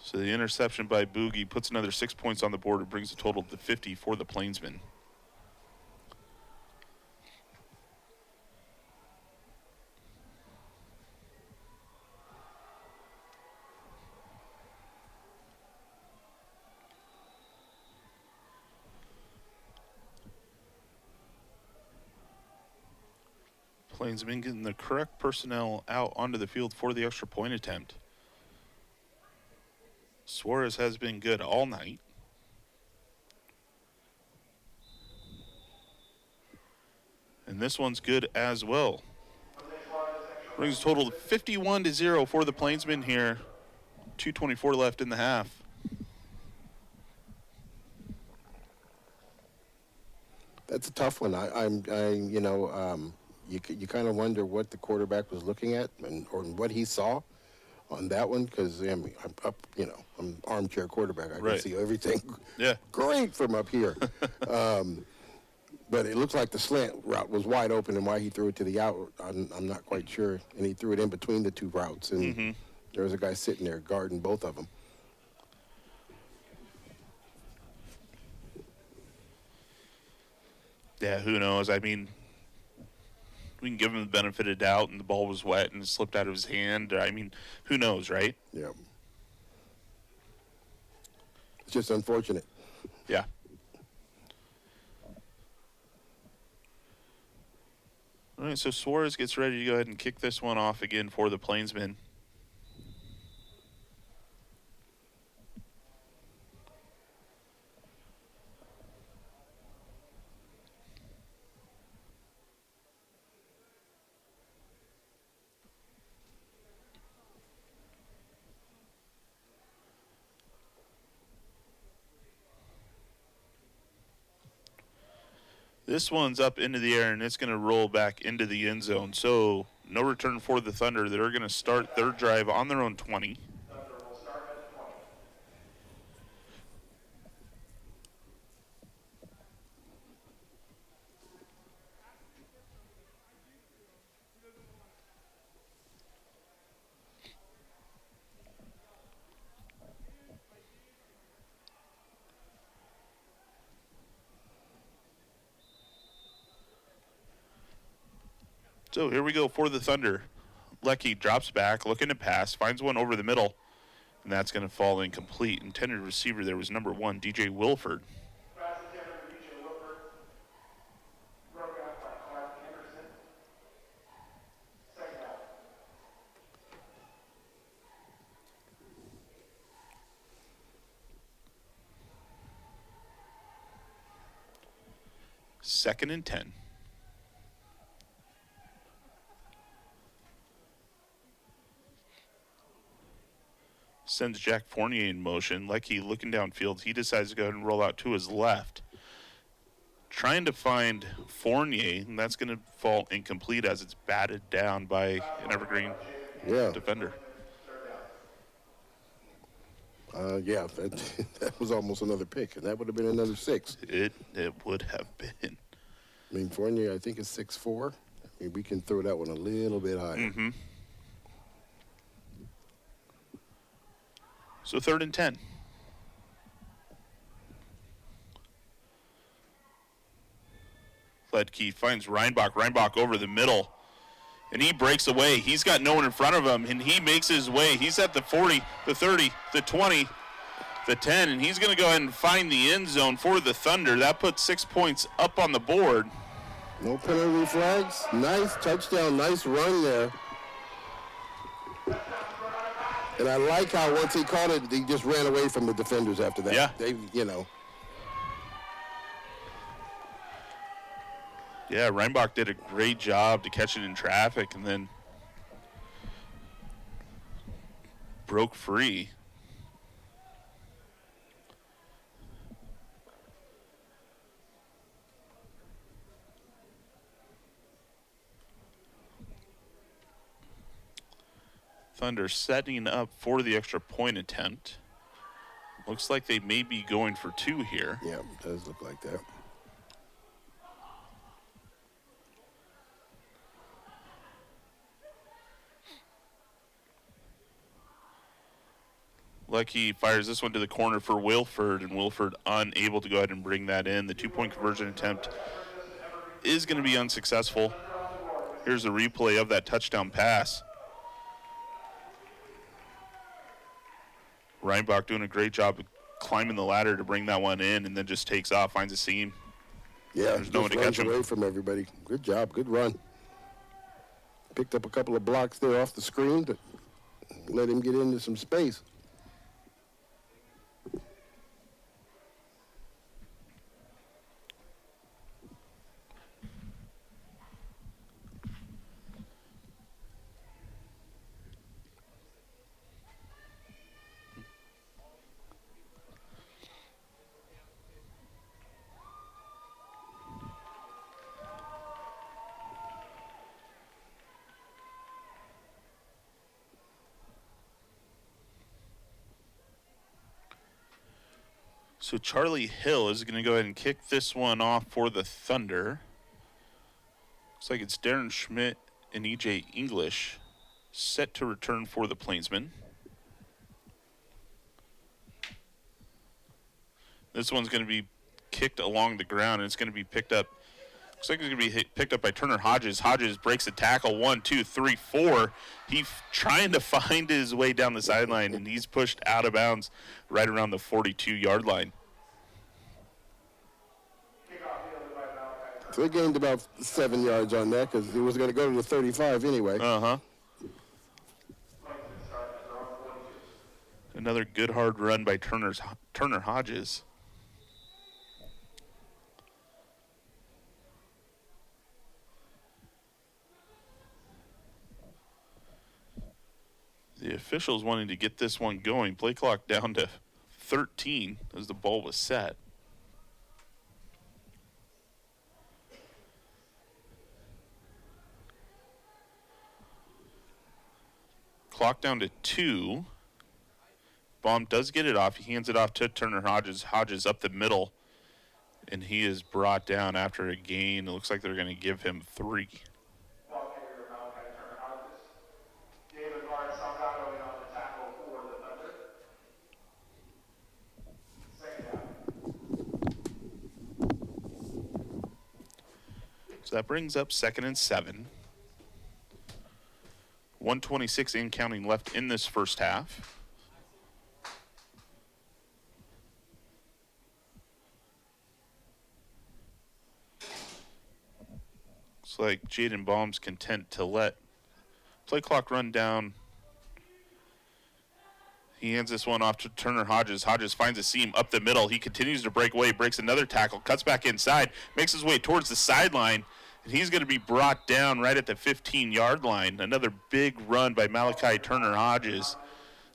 So the interception by Boogie puts another 6 points on the board. It brings the total to 50 for the Plainsmen. Plainsmen getting the correct personnel out onto the field for the extra point attempt. Suarez has been good all night. And this one's good as well. Brings the total to 51-0 for the Plainsmen here. 2:24 left in the half. That's a tough one. You kind of wonder what the quarterback was looking at or what he saw on that one, because I'm an armchair quarterback. I can see everything great from up here. But it looks like the slant route was wide open, and why he threw it to the out, I'm not quite sure. And he threw it in between the two routes, and there was a guy sitting there guarding both of them. Yeah, who knows? I mean, we can give him the benefit of doubt, and the ball was wet and it slipped out of his hand. I mean, who knows, right? Yeah. It's just unfortunate. Yeah. All right, so Suarez gets ready to go ahead and kick this one off again for the Plainsmen. This one's up into the air, and it's going to roll back into the end zone. So no return for the Thunder. They're going to start their drive on their own 20. So here we go for the Thunder. Lecky drops back, looking to pass, finds one over the middle, and that's going to fall incomplete. Intended receiver there was number 1, DJ Wilford. Second and 10. Sends Jack Fournier in motion. Lecky looking downfield. He decides to go ahead and roll out to his left. Trying to find Fournier, and that's going to fall incomplete as it's batted down by an Evergreen defender. Yeah, that was almost another pick, and that would have been another 6. It would have been. I mean, Fournier, I think, is 6'4". I mean, we can throw that one a little bit higher. Mm-hmm. So third and 10. Ledke finds Reinbach. Reinbach over the middle. And he breaks away. He's got no one in front of him, and he makes his way. He's at the 40, the 30, the 20, the 10, and he's going to go ahead and find the end zone for the Thunder. That puts 6 points up on the board. No penalty flags. Nice touchdown. Nice run there. And I like how once he caught it, he just ran away from the defenders after that. Yeah. They, you know. Yeah, Reinbach did a great job to catch it in traffic and then broke free. Thunder setting up for the extra point attempt. Looks like they may be going for 2 here. Yeah, it does look like that. Lecky fires this one to the corner for Wilford, and Wilford unable to go ahead and bring that in. The 2-point conversion attempt is going to be unsuccessful. Here's a replay of that touchdown pass. Reinbach doing a great job of climbing the ladder to bring that one in, and then just takes off, finds a seam. Yeah, there's no one to catch him. Away from everybody. Good job, good run. Picked up a couple of blocks there off the screen to let him get into some space. So Charlie Hill is going to go ahead and kick this one off for the Thunder. Looks like it's Darren Schmidt and E.J. English set to return for the Plainsmen. This one's going to be kicked along the ground, and it's going to be picked up. Looks like it's going to be picked up by Turner Hodges. Hodges breaks the tackle. 1, 2, 3, 4. He's trying to find his way down the sideline, and he's pushed out of bounds right around the 42-yard line. So they gained about 7 yards on that because he was going to go to the 35 anyway. Uh-huh. Another good hard run by Turner Hodges. The officials wanting to get this one going. Play clock down to 13 as the ball was set. Clock down to 2. Baum does get it off. He hands it off to Turner Hodges. Hodges up the middle, and he is brought down after a gain. It looks like they're going to give him 3. So that brings up 2nd and 7. 1:26 in counting left in this first half. Looks like Jaden Baum's content to let play clock run down. He hands this one off to Turner Hodges. Hodges finds a seam up the middle. He continues to break away, breaks another tackle, cuts back inside, makes his way towards the sideline, and he's going to be brought down right at the 15-yard line. Another big run by Malachi Turner Hodges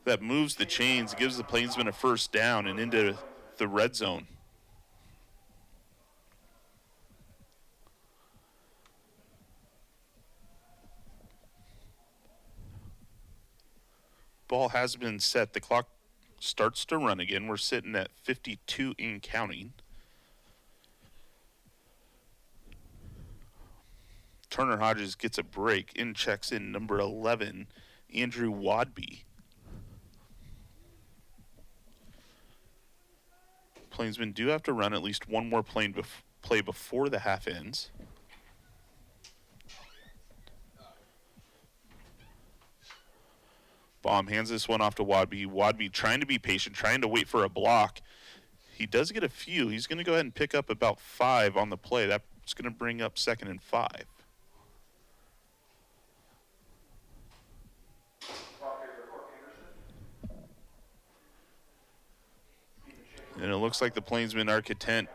that moves the chains, gives the Plainsmen a first down and into the red zone. Ball has been set. The clock starts to run again. We're sitting at 52 in counting. Turner Hodges gets a break. In checks in number 11, Andrew Wadby. Plainsmen do have to run at least one more play before the half ends. Baum hands this one off to Wadby. Wadby trying to be patient, trying to wait for a block. He does get a few. He's going to go ahead and pick up about 5 on the play. That's going to bring up 2nd and 5. And it looks like the Plainsmen are content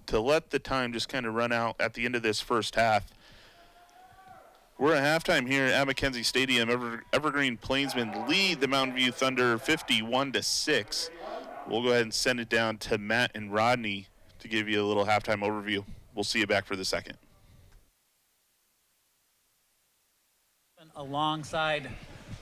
to let the time just kind of run out at the end of this first half. We're at halftime here at McKenzie Stadium. Evergreen Plainsmen lead the Mountain View Thunder 51-6. We'll go ahead and send it down to Matt and Rodney to give you a little halftime overview. We'll see you back for the second. Alongside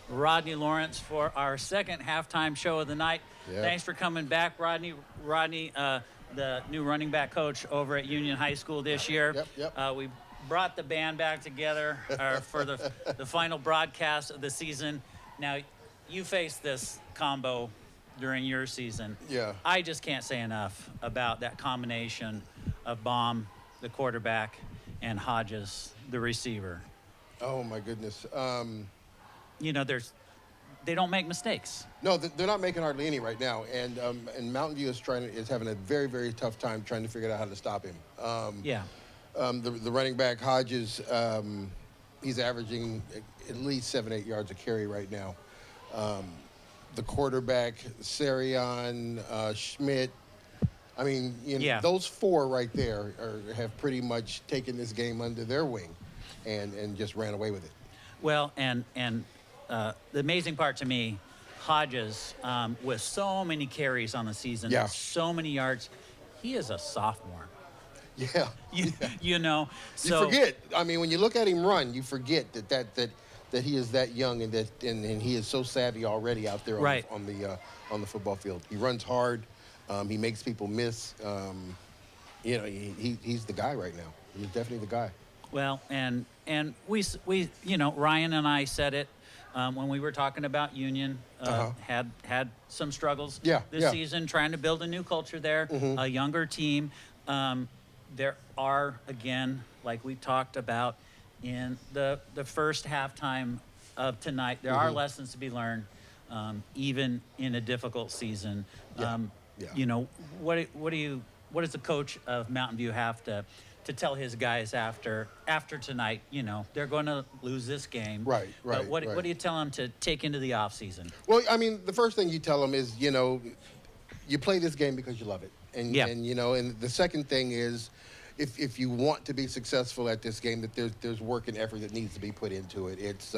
Rodney Lawrence for our second halftime show of the night. Yeah. Thanks for coming back, Rodney. Rodney, the new running back coach over at Union High School this year. Yep. We brought the band back together for the final broadcast of the season. Now, you faced this combo during your season. Yeah. I just can't say enough about that combination of Baum, the quarterback, and Hodges, the receiver. Oh, my goodness. You know, they don't make mistakes. No, they're not making hardly any right now, and Mountain View is having a very, very tough time trying to figure out how to stop him. The running back Hodges, he's averaging at least 7-8 yards a carry right now. The quarterback Sarion, Schmidt, I mean, those 4 right there have pretty much taken this game under their wing, and just ran away with it. Well, and the amazing part to me, Hodges, with so many carries on the season, so many yards, he is a sophomore. Yeah. You know, so you forget. I mean, when you look at him run, you forget that he is that young and he is so savvy already out there on the football field. He runs hard. He makes people miss. He's the guy right now. He's definitely the guy. Well, and we Ryan and I said it when we were talking about Union. Had some struggles this season, trying to build a new culture there, a younger team. There are, again, like we talked about in the first halftime of tonight, there are lessons to be learned, even in a difficult season. You know, what does the coach of Mountain View have to tell his guys after tonight? You know, they're going to lose this game. Right. But what do you tell them to take into the off season? Well, I mean, the first thing you tell them is, you play this game because you love it. And the second thing is, if you want to be successful at this game, that there's work and effort that needs to be put into it. It's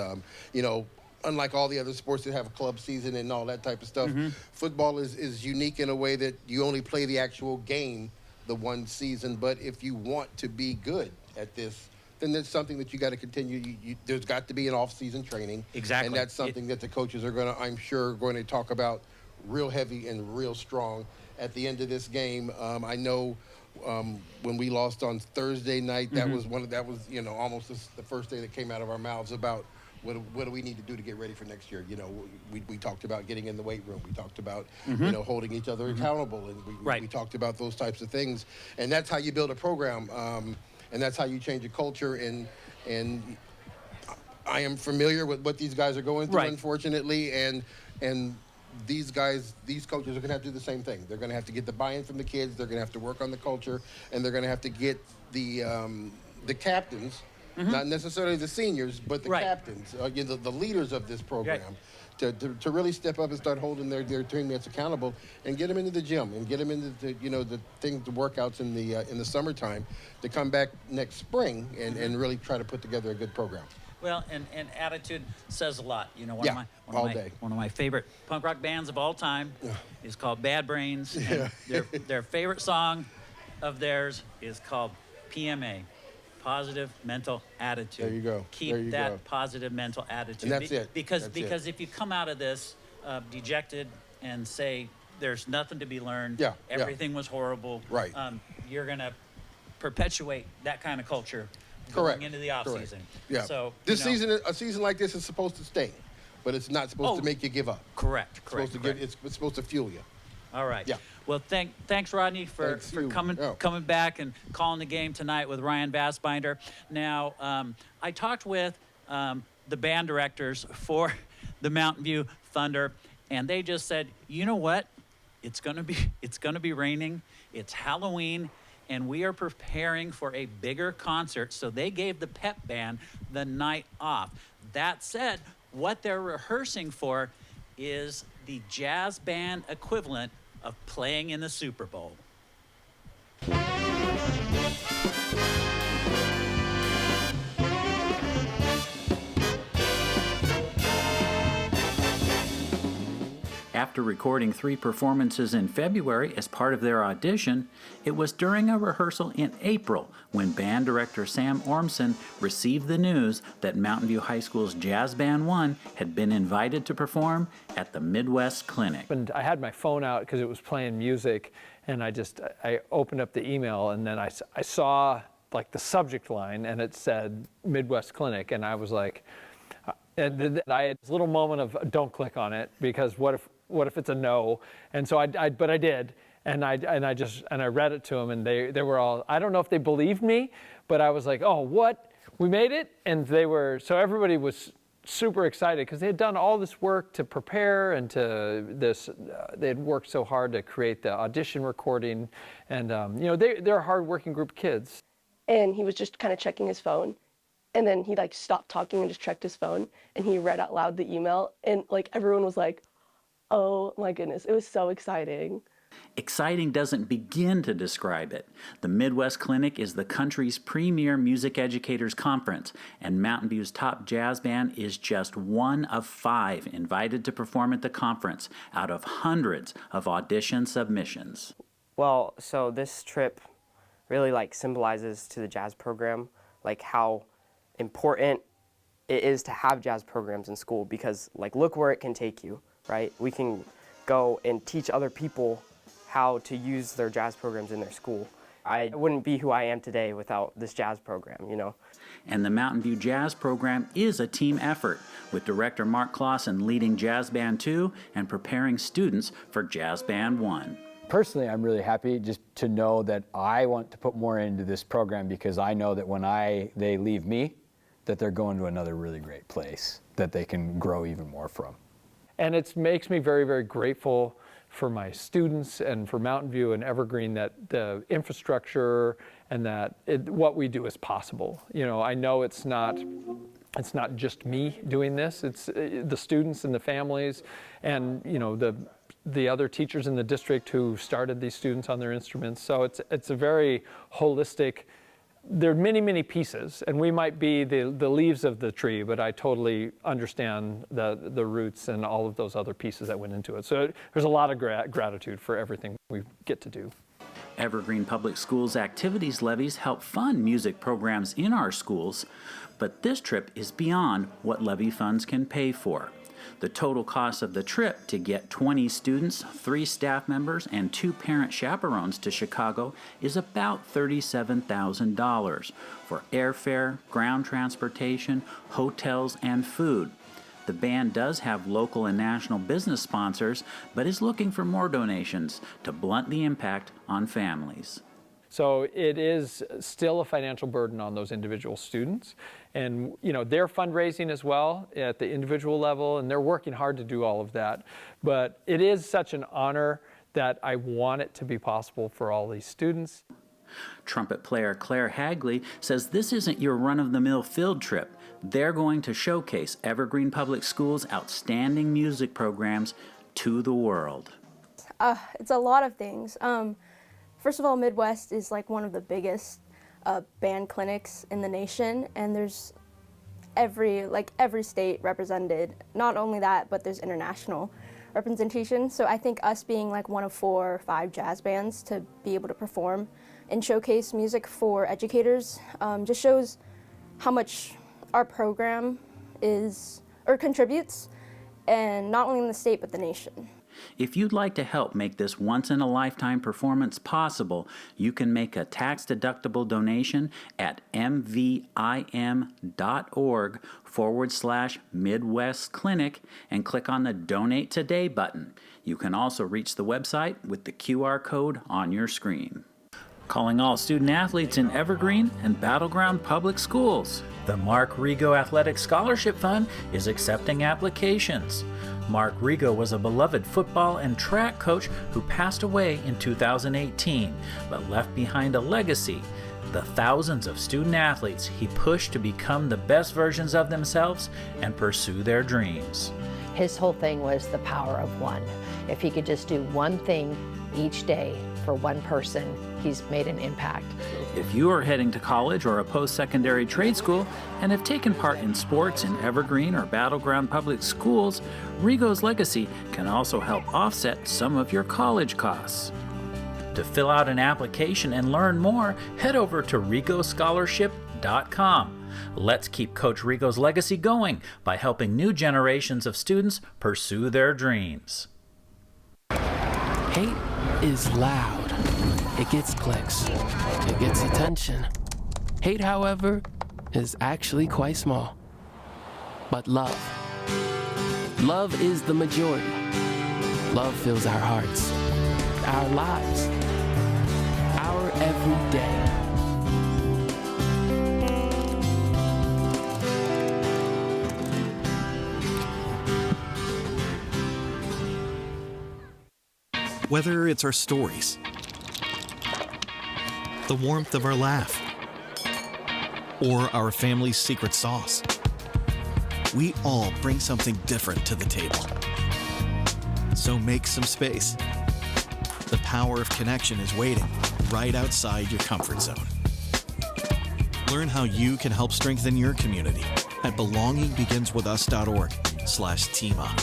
unlike all the other sports that have a club season and all that type of stuff, football is unique in a way that you only play the actual game the one season. But if you want to be good at this, then that's something that you got to continue. There's got to be an off-season training. Exactly. And that's something that the coaches are going to, I'm sure, going to talk about real heavy and real strong at the end of this game. I know when we lost on Thursday night, that was almost the first thing that came out of our mouths about what do we need to do to get ready for next year. We talked about getting in the weight room. We talked about holding each other accountable, and we talked about those types of things. And that's how you build a program, and that's how you change a culture. And I am familiar with what these guys are going through, unfortunately, and these coaches are going to have to do the same thing. They're going to have to get the buy-in from the kids. They're going to have to work on the culture, and they're going to have to get the captains, not necessarily the seniors, but the captains, the leaders of this program, to really step up and start holding their teammates accountable, and get them into the gym and get them into the workouts in the summertime, to come back next spring and really try to put together a good program. Well, and attitude says a lot. One of my favorite punk rock bands of all time is called Bad Brains. And their favorite song of theirs is called PMA, Positive Mental Attitude. There you go. Keep that positive mental attitude. And that's it. Because if you come out of this dejected and say there's nothing to be learned, everything was horrible, you're going to perpetuate that kind of culture going into the off season. Yeah. So a season like this is supposed to sting, but it's not supposed to make you give up. Correct. It's supposed to fuel you. All right. Yeah. Well, thanks, Rodney, for coming back and calling the game tonight with Ryan Bassbinder. Now, I talked with the band directors for the Mountain View Thunder, and they just said, you know what? It's gonna be raining. It's Halloween, and we are preparing for a bigger concert. So they gave the pep band the night off. That said, what they're rehearsing for is the jazz band equivalent of playing in the Super Bowl. After recording 3 performances in February as part of their audition, it was during a rehearsal in April when band director Sam Ormson received the news that Mountain View High School's Jazz Band 1 had been invited to perform at the Midwest Clinic. And I had my phone out because it was playing music, and I opened up the email, and then I saw like the subject line, and it said Midwest Clinic, and I was like, and I had this little moment of don't click on it, because what if it's a no? And so but I did, and I read it to them, and they were all, I don't know if they believed me, but I was like, oh, what? We made it? And so everybody was super excited because they had done all this work to prepare, and they had worked so hard to create the audition recording, and they're a hard-working group of kids. And he was just kind of checking his phone. And then he stopped talking and just checked his phone, and he read out loud the email, and everyone was like, oh my goodness, it was so exciting. Exciting doesn't begin to describe it. The Midwest Clinic is the country's premier music educators conference, and Mountain View's top jazz band is just one of 5 invited to perform at the conference out of hundreds of audition submissions. Well, so this trip really symbolizes to the jazz program how important it is to have jazz programs in school, because look where it can take you, right? We can go and teach other people how to use their jazz programs in their school. I wouldn't be who I am today without this jazz program, And the Mountain View Jazz program is a team effort, with director Mark Clausen leading Jazz Band 2 and preparing students for Jazz Band 1. Personally, I'm really happy just to know that I want to put more into this program, because I know that when they leave me, that they're going to another really great place that they can grow even more from. And it makes me very, very grateful for my students and for Mountain View and Evergreen that the infrastructure and that what we do is possible. I know it's not just me doing this, it's the students and the families and the other teachers in the district who started these students on their instruments. So it's a very holistic. There are many, many pieces, and we might be the leaves of the tree, but I totally understand the roots and all of those other pieces that went into it. So there's a lot of gratitude for everything we get to do. Evergreen Public Schools activities levies help fund music programs in our schools, but this trip is beyond what levy funds can pay for. The total cost of the trip to get 20 students, 3 staff members, and 2 parent chaperones to Chicago is about $37,000 for airfare, ground transportation, hotels, and food. The band does have local and national business sponsors, but is looking for more donations to blunt the impact on families. So it is still a financial burden on those individual students. And they're fundraising as well at the individual level, and they're working hard to do all of that. But it is such an honor that I want it to be possible for all these students. Trumpet player Claire Hagley says this isn't your run-of-the-mill field trip. They're going to showcase Evergreen Public Schools' outstanding music programs to the world. It's a lot of things. First of all, Midwest is like one of the biggest band clinics in the nation, and there's every state represented. Not only that, but there's international representation. So I think us being like one of 4 or 5 jazz bands to be able to perform and showcase music for educators just shows how much our program contributes, and not only in the state but the nation. If you'd like to help make this once-in-a-lifetime performance possible, you can make a tax-deductible donation at mvim.org/Midwest Clinic and click on the Donate Today button. You can also reach the website with the QR code on your screen. Calling all student athletes in Evergreen and Battleground Public Schools. The Mark Rigo Athletic Scholarship Fund is accepting applications. Mark Rigo was a beloved football and track coach who passed away in 2018, but left behind a legacy. The thousands of student athletes he pushed to become the best versions of themselves and pursue their dreams. His whole thing was the power of one. If he could just do one thing each day for one person, he's made an impact. If you are heading to college or a post-secondary trade school and have taken part in sports in Evergreen or Battleground Public Schools, Rigo's legacy can also help offset some of your college costs. To fill out an application and learn more, head over to rigoscholarship.com. Let's keep Coach Rigo's legacy going by helping new generations of students pursue their dreams. Hate is loud. It gets clicks. It gets attention. Hate, however, is actually quite small. But love is the majority. Love fills our hearts, our lives, our every day. Whether it's our stories, the warmth of our laugh, or our family's secret sauce, we all bring something different to the table. So make some space. The power of connection is waiting right outside your comfort zone. Learn how you can help strengthen your community at belongingbeginswithus.org/team up.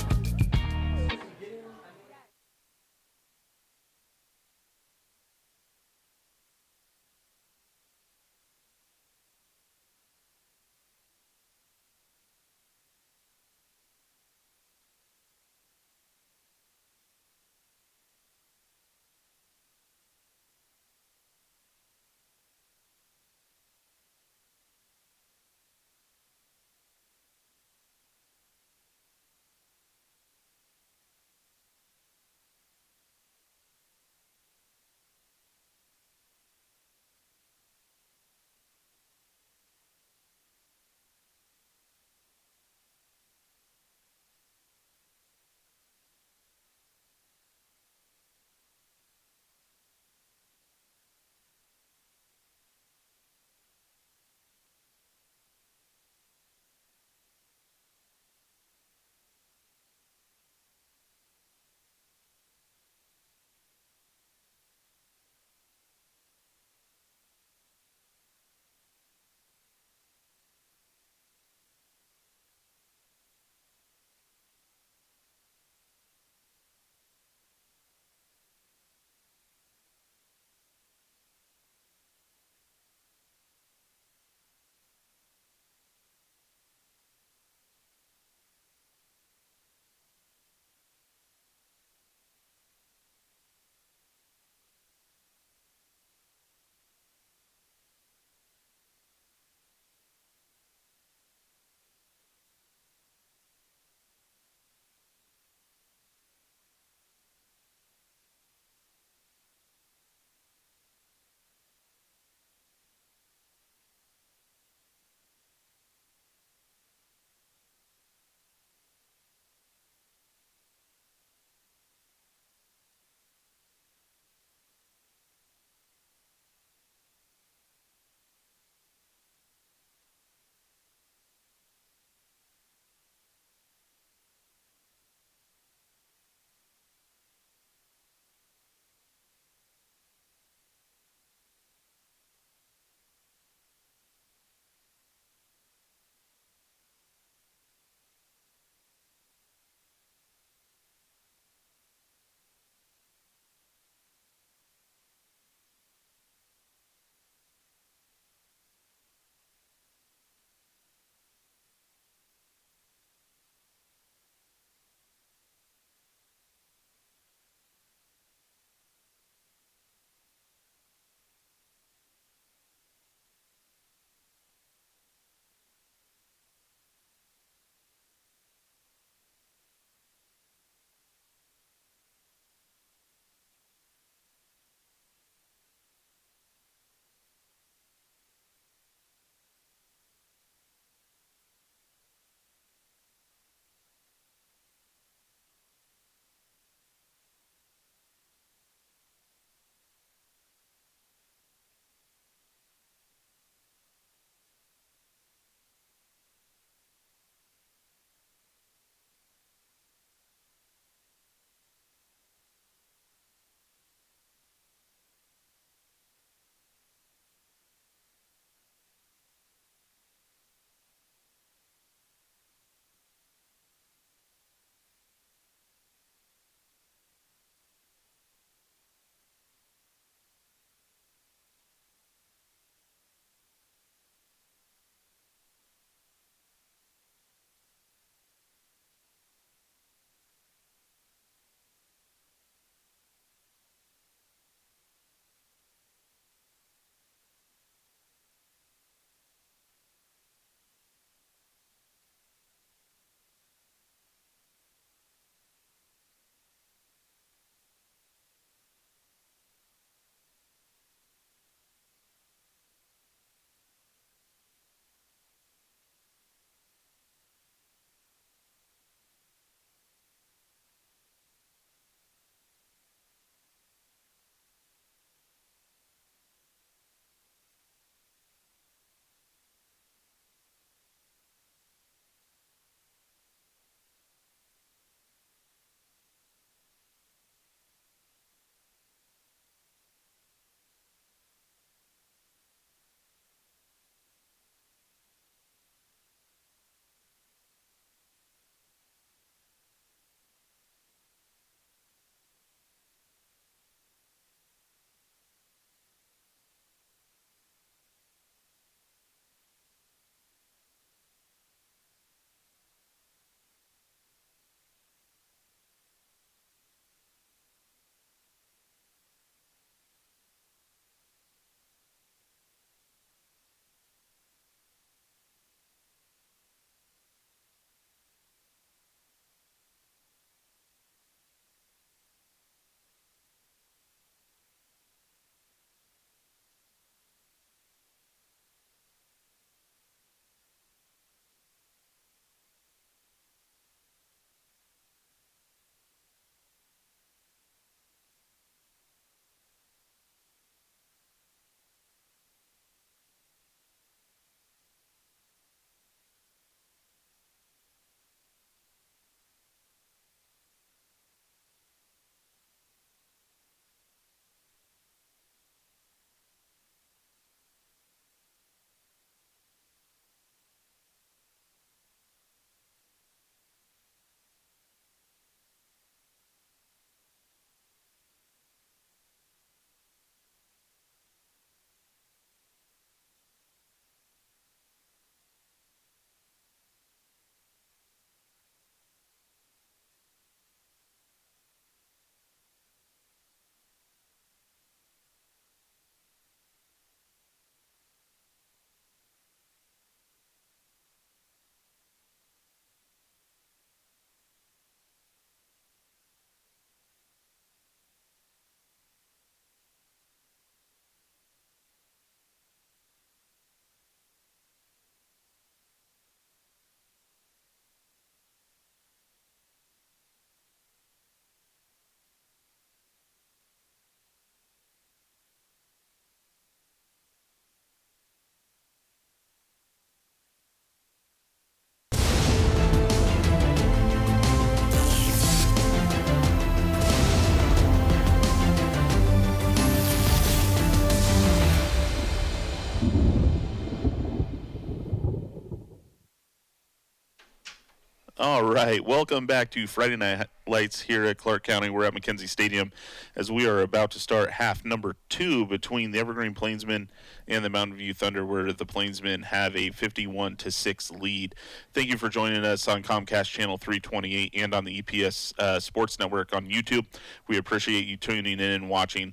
All right, welcome back to Friday Night Lights here at Clark County. We're at McKenzie Stadium as we are about to start half number 2 between the Evergreen Plainsmen and the Mountain View Thunder, where the Plainsmen have a 51-6 lead. Thank you for joining us on Comcast Channel 328 and on the EPS Sports Network on YouTube. We appreciate you tuning in and watching.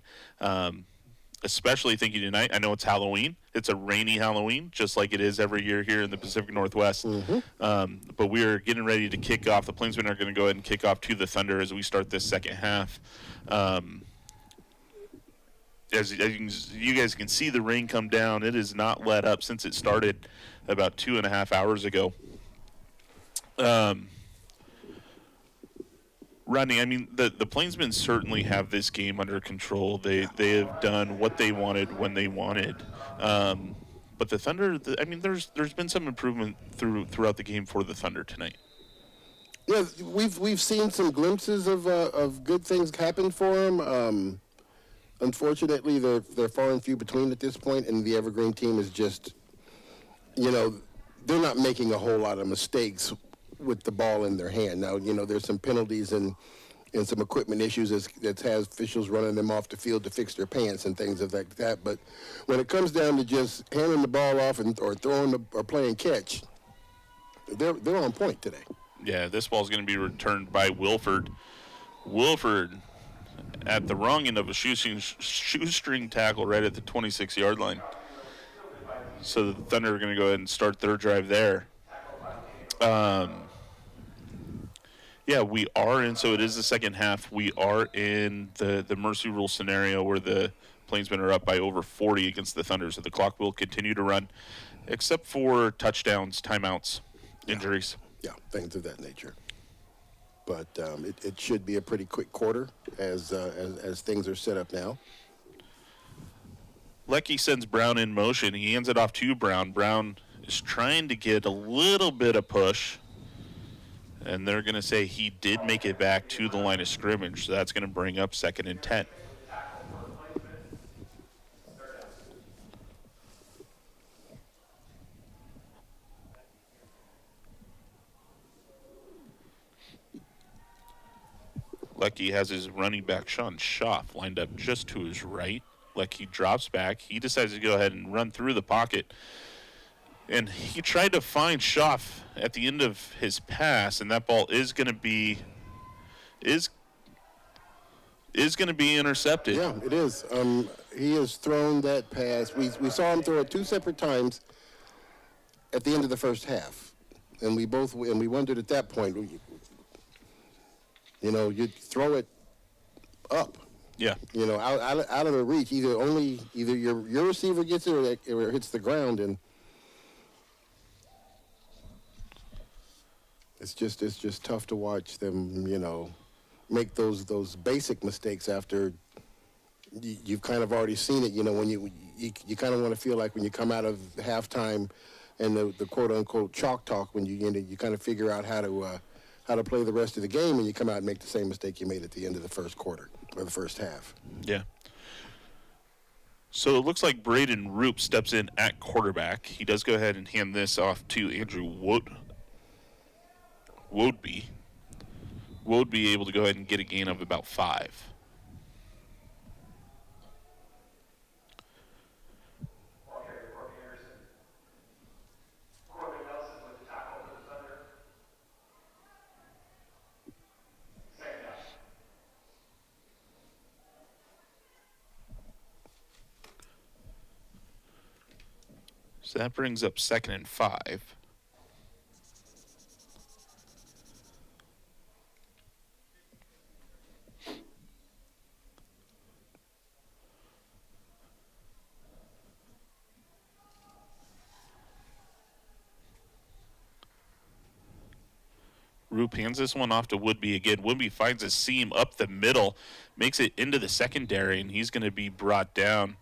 Especially thank you tonight. I know it's Halloween. It's a rainy Halloween, just like it is every year here in the Pacific Northwest. But we are getting ready to kick off. The Plainsmen are going to go ahead and kick off to the Thunder as we start this second half. As you guys can see the rain come down. It has not let up since it started about 2.5 hours ago. Rodney, I mean, the Plainsmen certainly have this game under control. They have done what they wanted when they wanted. But the Thunder, there's been some improvement throughout the game for the Thunder tonight. Yeah, we've seen some glimpses of good things happen for them. Unfortunately, they're far and few between at this point, and the Evergreen team is just, they're not making a whole lot of mistakes with the ball in their hand. Now, there's some penalties and some equipment issues that has officials running them off the field to fix their pants and things like that. But when it comes down to just handing the ball off or throwing or playing catch, they're on point today. Yeah, this ball is going to be returned by Wilford. Wilford at the wrong end of a shoestring tackle right at the 26-yard line. So the Thunder are going to go ahead and start their drive there. Yeah, we are in, so it is the second half. We are in the mercy rule scenario where the Plainsmen are up by over 40 against the Thunder. So the clock will continue to run, except for touchdowns, timeouts, injuries. Yeah, things of that nature. But it should be a pretty quick quarter as things are set up now. Lecky sends Brown in motion. He hands it off to Brown. Brown is trying to get a little bit of push. And they're going to say he did make it back to the line of scrimmage. So that's going to bring up 2nd and 10. Lecky has his running back, Sean Schaff, lined up just to his right. Lecky drops back. He decides to go ahead and run through the pocket. And he tried to find Schaff at the end of his pass, and that ball is going to be intercepted. Yeah, it is. He has thrown that pass. We saw him throw it 2 separate times at the end of the first half, and we wondered at that point, you throw it up. Yeah. Out of the reach. Either your receiver gets it or it hits the ground, and it's just tough to watch them, make those basic mistakes after you've kind of already seen it. When you kind of want to feel like when you come out of halftime and the quote unquote chalk talk, when you kind of figure out how to play the rest of the game, and you come out and make the same mistake you made at the end of the first quarter or the first half. Yeah. So it looks like Braden Roop steps in at quarterback. He does go ahead and hand this off to Andrew Wodeby. Wodeby able to go ahead and get a gain of about 5. So that brings up 2nd and 5. Roop hands this one off to Woodby again. Woodby finds a seam up the middle, makes it into the secondary, and he's going to be brought down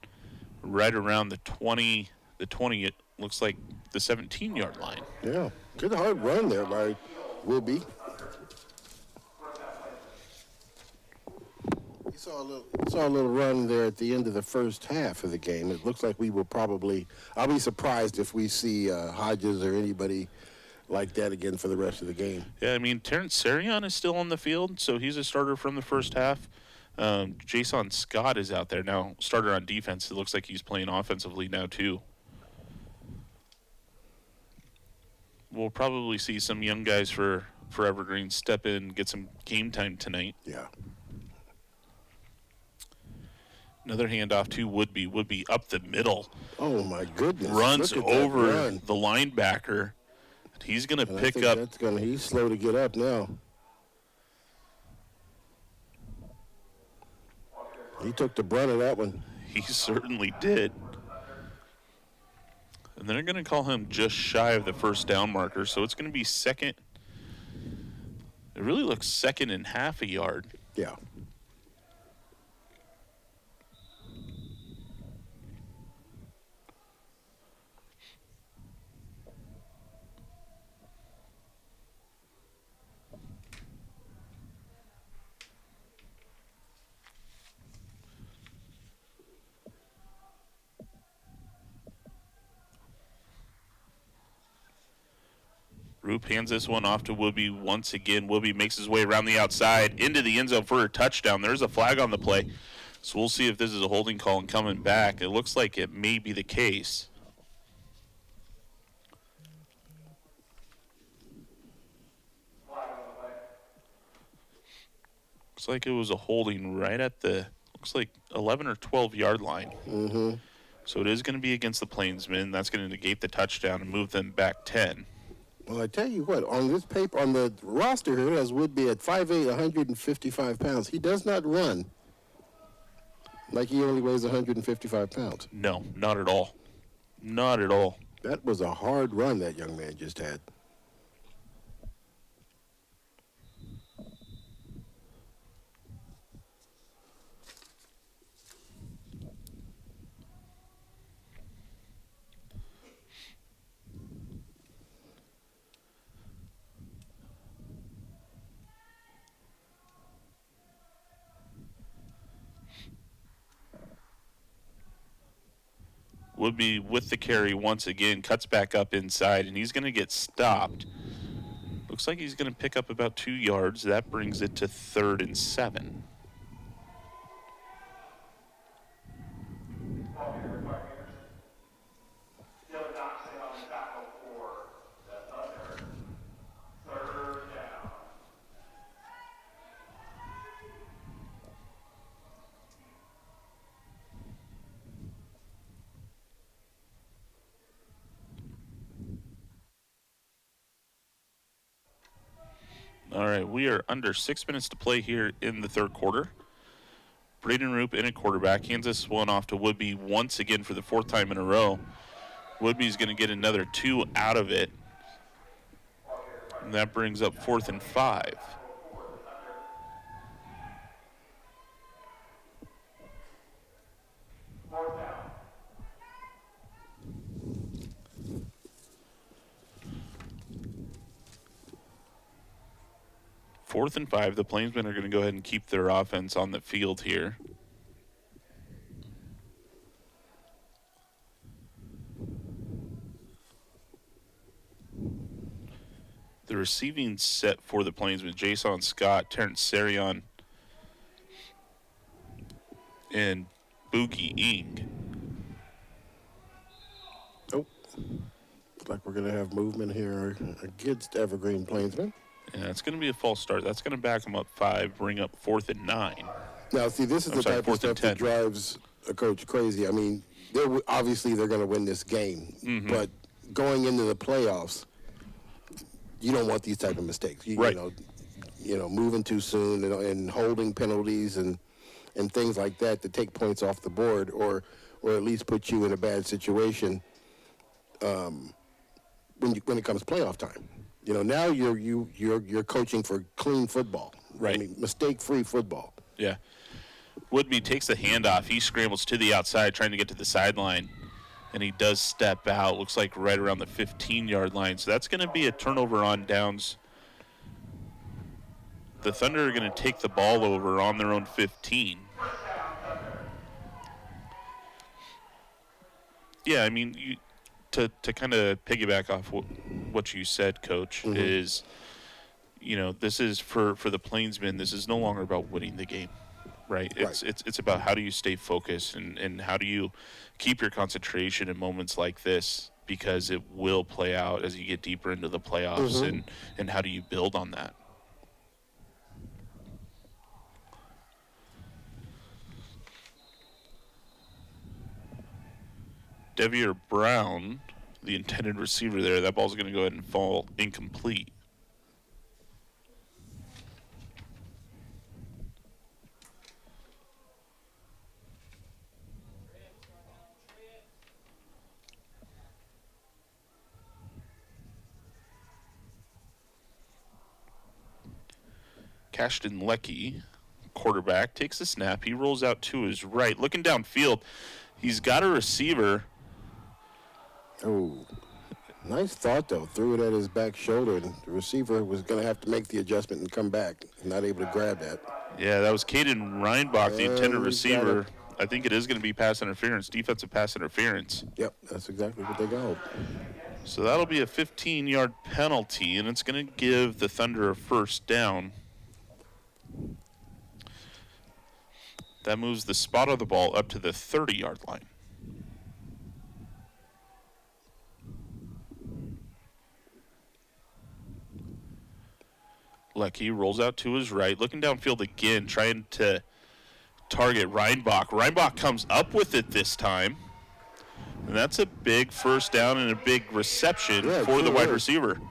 right around the 20. The 20, it looks like the 17-yard line. Yeah, good hard run there by Woodby. You saw a little run there at the end of the first half of the game. It looks like we will probably. I'll be surprised if we see Hodges or anybody like that again for the rest of the game. Yeah, I mean, Terrence Sarion is still on the field, so he's a starter from the first half. Jason Scott is out there now, starter on defense. It looks like he's playing offensively now, too. We'll probably see some young guys for Evergreen step in, get some game time tonight. Yeah. Another handoff to Woodby. Woodby up the middle. Oh, my goodness. Runs Look at that over run. the linebacker. He's going to pick up. He's slow to get up now. He took the brunt of that one. He certainly did. And they're going to call him just shy of the first down marker, so it's going to be second. It really looks second and half a yard. Yeah. Roop hands this one off to Woodby once again. Woodby makes his way around the outside into the end zone for a touchdown. There's a flag on the play. So we'll see if this is a holding call and coming back. It looks like it may be the case. Looks like it was a holding right at the, looks like 11 or 12 yard line. Mm-hmm. So it is going to be against the Plainsmen. That's going to negate the touchdown and move them back 10. Well, I tell you what, on this paper, on the roster here, as Woodby at 5'8", 155 pounds. He does not run like he only weighs 155 pounds. No, not at all. Not at all. That was a hard run that young man just had. Woodby with the carry once again, cuts back up inside, and he's going to get stopped. Looks like he's going to pick up about 2 yards. That brings it to 3rd and 7. All right, we are under 6 minutes to play here in the third quarter. Braden Roop in at quarterback. Hands this one off to Woodby once again for the 4th time in a row. Woodby's going to get another 2 out of it. And that brings up 4th and 5. Fourth and 5, the Plainsmen are going to go ahead and keep their offense on the field here. The receiving set for the Plainsmen, Jason Scott, Terrence Sarion, and Boogie Ing. Oh, looks like we're going to have movement here against Evergreen Plainsmen. Yeah, it's going to be a false start. That's going to back them up 5, bring up 4th and 9. Now, see, this is the type of stuff that drives a coach crazy. I mean, obviously they're going to win this game, but going into the playoffs, you don't want these type of mistakes. Right. You know, moving too soon and holding penalties and things like that to take points off the board, or at least put you in a bad situation when it comes playoff time. You know, now you're coaching for clean football. Right. I mean, mistake-free football. Yeah. Woodby takes the handoff. He scrambles to the outside trying to get to the sideline, and he does step out. Looks like right around the 15-yard line. So that's going to be a turnover on downs. The Thunder are going to take the ball over on their own 15. Yeah, I mean, to kind of piggyback off what you said, Coach, is, this is for the Plainsmen, this is no longer about winning the game, right? It's about how do you stay focused and how do you keep your concentration in moments like this, because it will play out as you get deeper into the playoffs, and how do you build on that? Devier Brown, the intended receiver there, that ball's going to go ahead and fall incomplete. Cashton Leckie, quarterback, takes the snap. He rolls out to his right. Looking downfield, he's got a receiver. Oh, nice thought, though. Threw it at his back shoulder, and the receiver was going to have to make the adjustment and come back. Not able to grab that. Yeah, that was Caden Reinbach, the intended receiver. I think it is going to be pass interference, defensive pass interference. Yep, that's exactly what they got. So that'll be a 15-yard penalty, and it's going to give the Thunder a first down. That moves the spot of the ball up to the 30-yard line. Leckie rolls out to his right, looking downfield again, trying to target Reinbach. Reinbach comes up with it this time, and that's a big first down and a big reception for the wide receiver.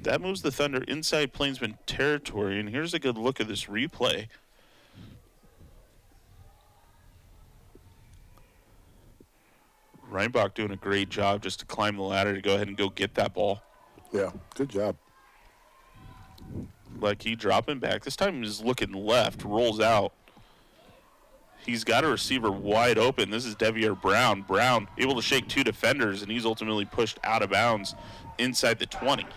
That moves the Thunder inside Plainsman territory, and here's a good look at this replay. Reinbach doing a great job just to climb the ladder to go ahead and go get that ball. Yeah, good job. Leckie dropping back. This time he's looking left, rolls out. He's got a receiver wide open. This is Devier Brown. Brown able to shake two defenders, and he's ultimately pushed out of bounds inside the 20.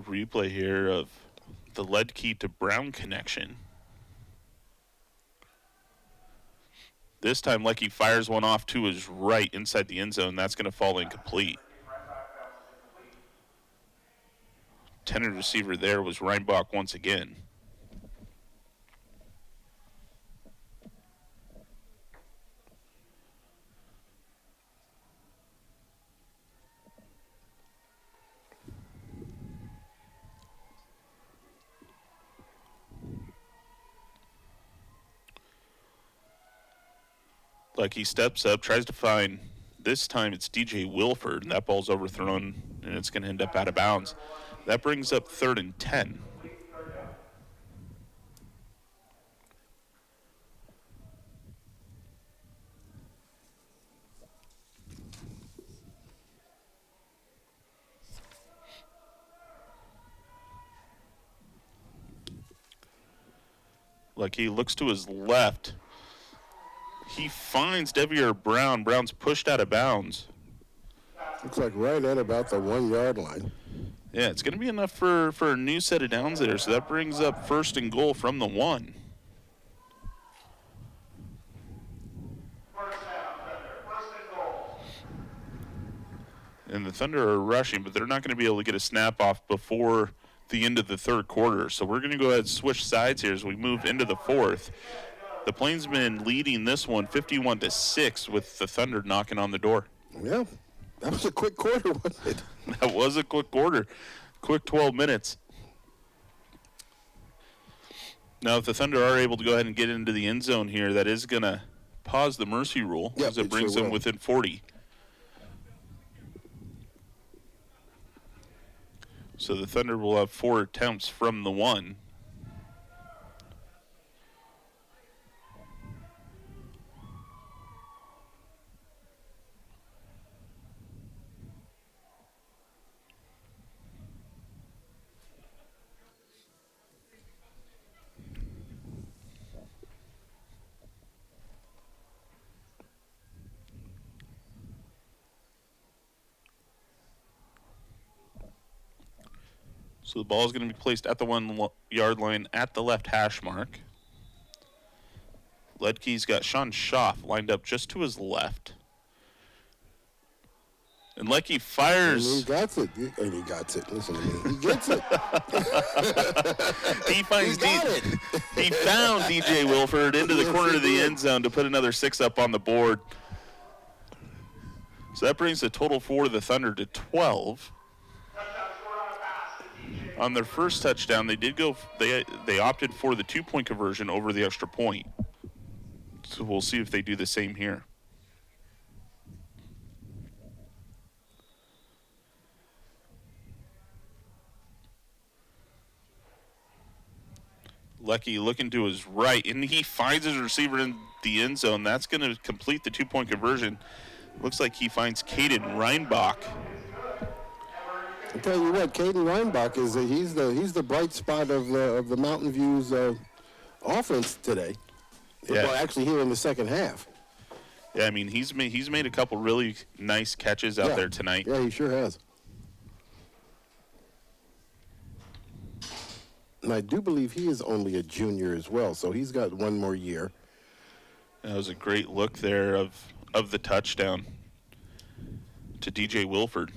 Replay here of the Ledkey to Brown connection. This time Leckie fires one off to his right inside the end zone. That's going to fall incomplete. Intended receiver there was Reinbach once again. Like he steps up, tries to find, this time it's DJ Wilford, and that ball's overthrown, and it's going to end up out of bounds. That brings up 3rd and 10. Like he looks to his left. He finds Devier Brown. Brown's pushed out of bounds. Looks like right at about the 1 yard line. Yeah, it's going to be enough for a new set of downs there. So that brings up 1st and goal from the 1. And the Thunder are rushing, but they're not going to be able to get a snap off before the end of the 3rd quarter. So we're going to go ahead and switch sides here as we move into the 4th. The Plainsmen leading this one 51-6 with the Thunder knocking on the door. Yeah, that was a quick quarter, wasn't it? That was a quick quarter. Quick 12 minutes. Now, if the Thunder are able to go ahead and get into the end zone here, that is going to pause the mercy rule as it brings them within 40. So the Thunder will have 4 attempts from the 1. So the ball is going to be placed at the 1 yard line at the left hash mark. Ledke's got Sean Schaff lined up just to his left. And Ledke fires. And he got it. And he got it. Listen to me. He gets it. He finds it. He found DJ Wilford into the corner of the end zone to put another 6 up on the board. So that brings the total for the Thunder to 12. On their first touchdown, they did go. They opted for the 2-point conversion over the extra point. So we'll see if they do the same here. Leckie looking to his right, and he finds his receiver in the end zone. That's going to complete the 2-point conversion. Looks like he finds Caden Reinbach. I'll tell you what, Caden Reinbach he's the bright spot of the Mountain View's offense today. Yeah. Well, actually here in the second half. Yeah, I mean he's made a couple really nice catches out there tonight. Yeah, he sure has. And I do believe he is only a junior as well, so he's got 1 more year. That was a great look there of the touchdown to DJ Wilford.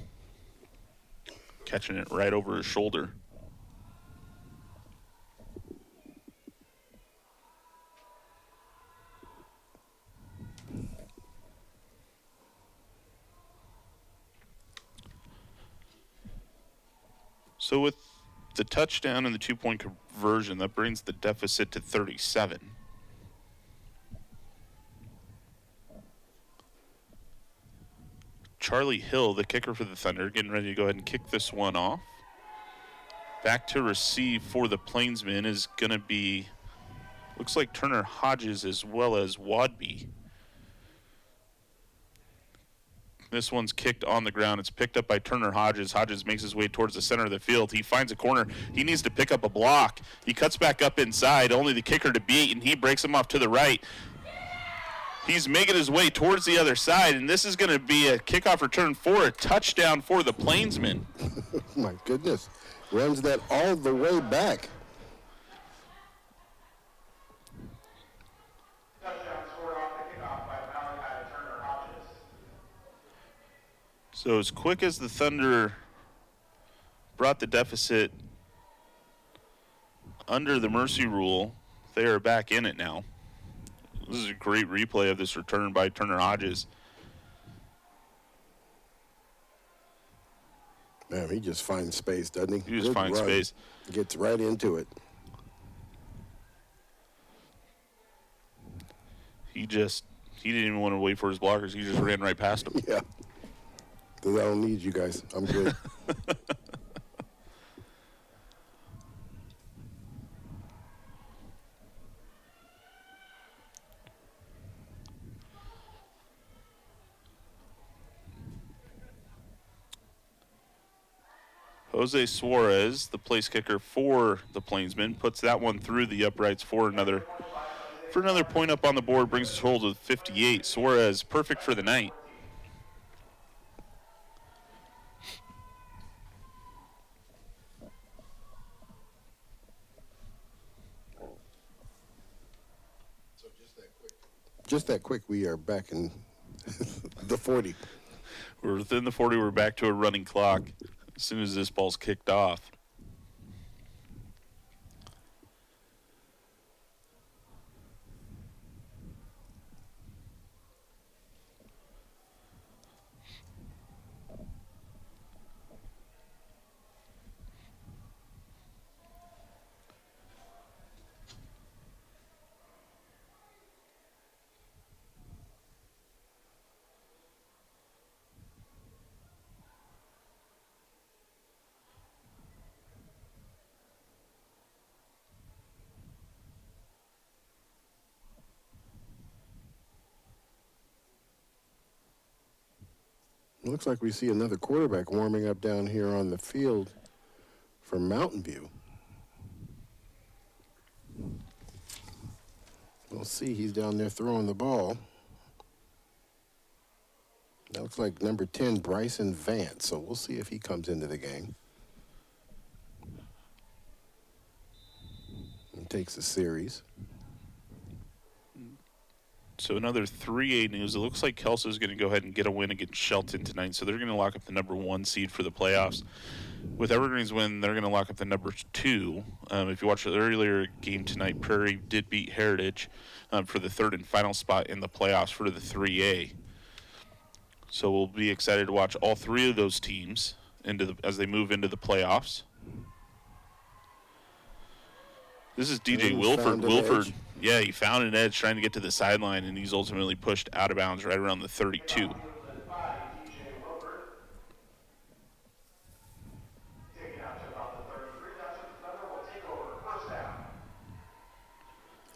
Catching it right over his shoulder. So with the touchdown and the 2-point conversion, that brings the deficit to 37. Charlie Hill, the kicker for the Thunder, getting ready to go ahead and kick this one off. Back to receive for the Plainsmen is going to be, looks like Turner Hodges as well as Wadby. This one's kicked on the ground. It's picked up by Turner Hodges. Hodges makes his way towards the center of the field. He finds a corner. He needs to pick up a block. He cuts back up inside, only the kicker to beat, and he breaks him off to the right. He's making his way towards the other side, and this is going to be a kickoff return for a touchdown for the Plainsmen. My goodness. Runs that all the way back. So as quick as the Thunder brought the deficit under the mercy rule, they are back in it now. This is a great replay of this return by Turner Hodges. Man, he just finds space, doesn't he? He just finds space. Gets right into it. He didn't even want to wait for his blockers. He just ran right past them. Yeah. Because I don't need you guys. I'm good. Jose Suarez, the place kicker for the Plainsmen, puts that one through the uprights for another point up on the board, brings the total to 58. Suarez perfect for the night. Just that quick, we are back in the 40. We're within the 40. We're back to a running clock as soon as this ball's kicked off. Looks like we see another quarterback warming up down here on the field for Mountain View. We'll see, he's down there throwing the ball. That looks like number 10, Bryson Vance, so we'll see if he comes into the game. takes a series. So another 3A news. It looks like Kelso's going to go ahead and get a win against Shelton tonight. So they're going to lock up the number 1 seed for the playoffs. With Evergreen's win, they're going to lock up the number 2. If you watched the earlier game tonight, Prairie did beat Heritage for the 3rd and final spot in the playoffs for the 3A. So we'll be excited to watch all 3 of those teams as they move into the playoffs. This is DJ Wilford. Wilford, yeah, he found an edge trying to get to the sideline, and he's ultimately pushed out of bounds right around the 32.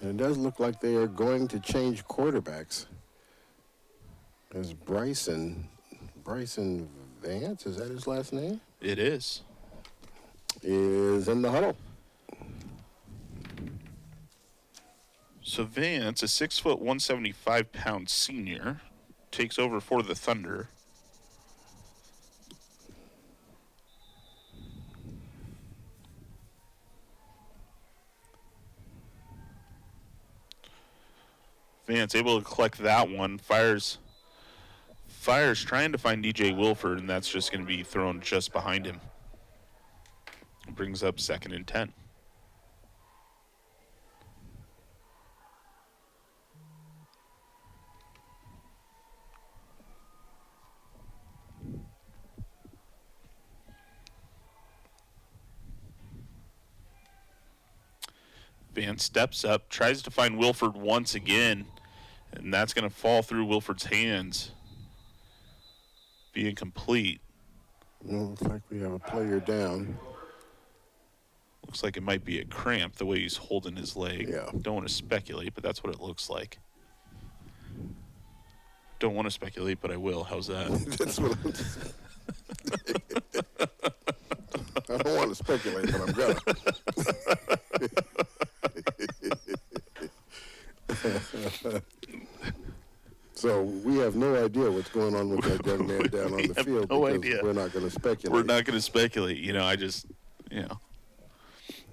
And it does look like they are going to change quarterbacks. There's Bryson Vance, is that his last name? It is. Is in the huddle. So Vance, a 6', 175-pound senior, takes over for the Thunder. Vance able to collect that one. Fires trying to find DJ Wilford, and that's just going to be thrown just behind him. Brings up 2nd and 10. Vance steps up, tries to find Wilford once again, and that's going to fall through Wilford's hands. Being complete. Looks like we have a player down. Looks like it might be a cramp the way he's holding his leg. Yeah. Don't want to speculate, but that's what it looks like. Don't want to speculate, but I will. How's that? That's what I don't want to speculate, but I'm gonna. So we have no idea what's going on with that young man down on the field. No because idea. We're not going to speculate. We're not going to speculate. If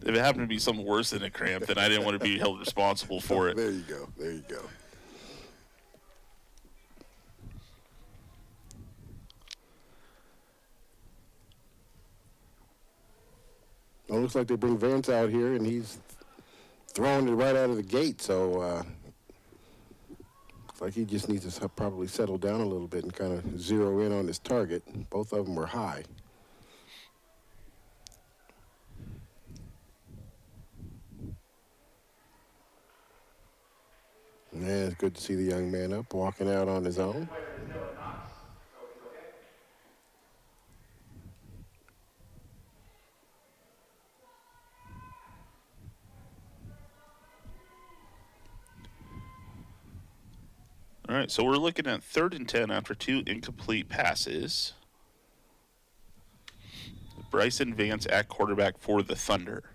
it happened to be something worse than a cramp, then I didn't want to be held responsible for it. There you go. There you go. Well, it looks like they bring Vance out here, and he's throwing it right out of the gate. So looks like he just needs to probably settle down a little bit and kind of zero in on his target. Both of them were high. Man, it's good to see the young man up, walking out on his own. All right, so we're looking at 3rd and 10 after 2 incomplete passes. Bryson Vance at quarterback for the Thunder.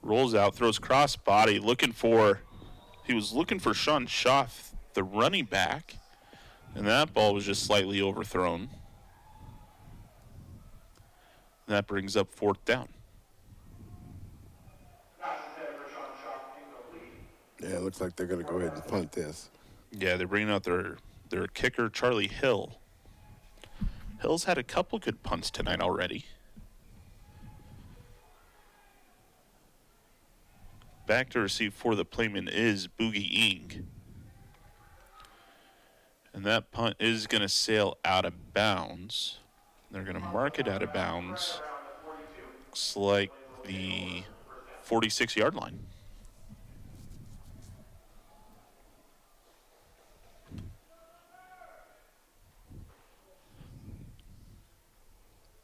Rolls out, throws cross body, he was looking for Sean Schaff, the running back, and that ball was just slightly overthrown. And that brings up 4th down. Yeah, it looks like they're going to go ahead and punt this. Yeah, they're bringing out their kicker, Charlie Hill. Hill's had a couple good punts tonight already. Back to receive for the playman is Boogie Ing. And that punt is going to sail out of bounds. They're going to mark it out of bounds. Looks like the 46-yard line.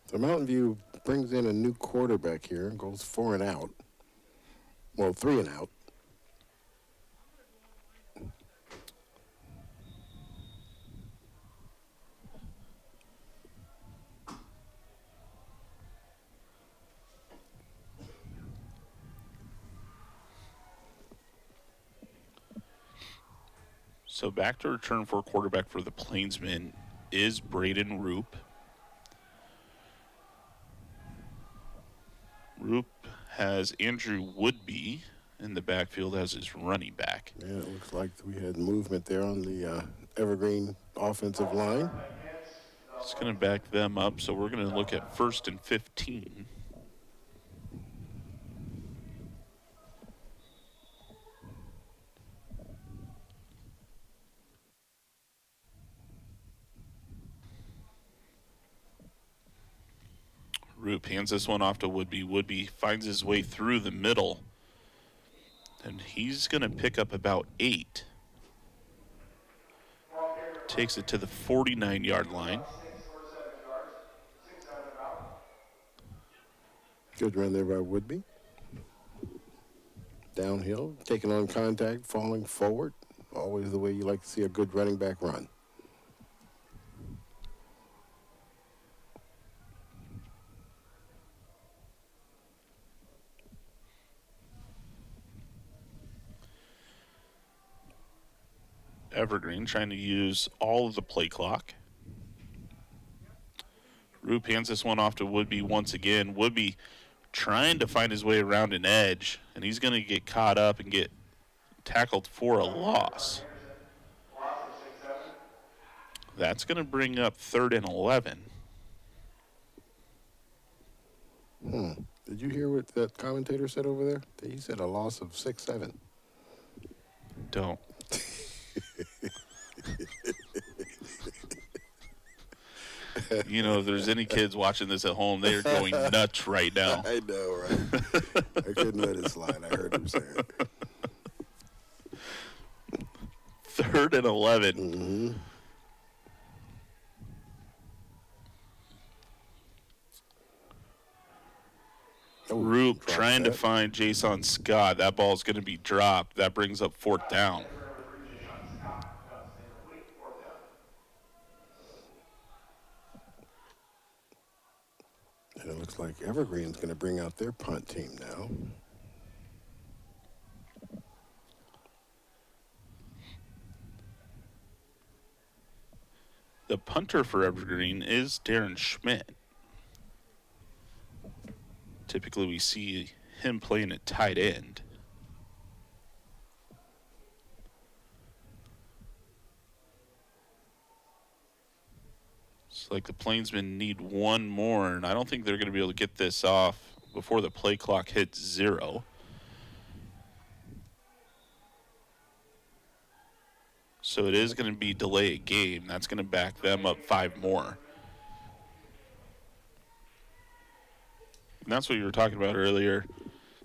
So Mountain View brings in a new quarterback here and goes 4 and out. Well, 3 and out. So back to return for quarterback for the Plainsmen is Braden Roop. Roop has Andrew Woodby in the backfield as his running back. Yeah, it looks like we had movement there on the Evergreen offensive line. It's going to back them up, so we're going to look at 1st and 15. Roop hands this one off to Woodby. Woodby finds his way through the middle, and he's going to pick up about 8. Takes it to the 49-yard line. Good run there by Woodby. Downhill, taking on contact, falling forward. Always the way you like to see a good running back run. Evergreen trying to use all of the play clock. Roop hands this one off to Woodby once again. Woodby trying to find his way around an edge, and he's going to get caught up and get tackled for a loss. That's going to bring up 3rd and 11. Did you hear what that commentator said over there? He said a loss of 6-7. Don't. You know, if there's any kids watching this at home, they are going nuts right now. I know, right? I couldn't let it slide. I heard him say it. 3rd and 11. Roop trying to find Jason Scott. That ball is going to be dropped. That brings up 4th down. And it looks like Evergreen's going to bring out their punt team now. The punter for Evergreen is Darren Schmidt. Typically, we see him playing at tight end. It's like the Plainsmen need one more, and I don't think they're going to be able to get this off before the play clock hits 0. So it is going to be delay a game. That's going to back them up 5 more. And that's what you were talking about earlier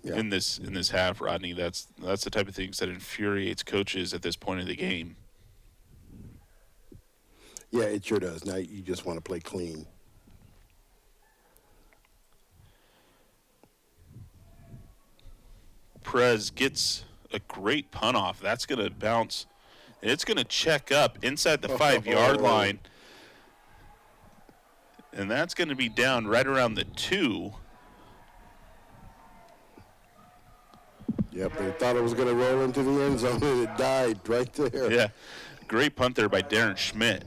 in this half, Rodney. That's the type of things that infuriates coaches at this point of the game. Yeah, it sure does. Now you just want to play clean. Perez gets a great punt off. That's going to bounce. It's going to check up inside the 5-yard line. And that's going to be down right around the 2. Yep, they thought it was going to roll into the end zone, and it died right there. Yeah, great punt there by Darren Schmidt.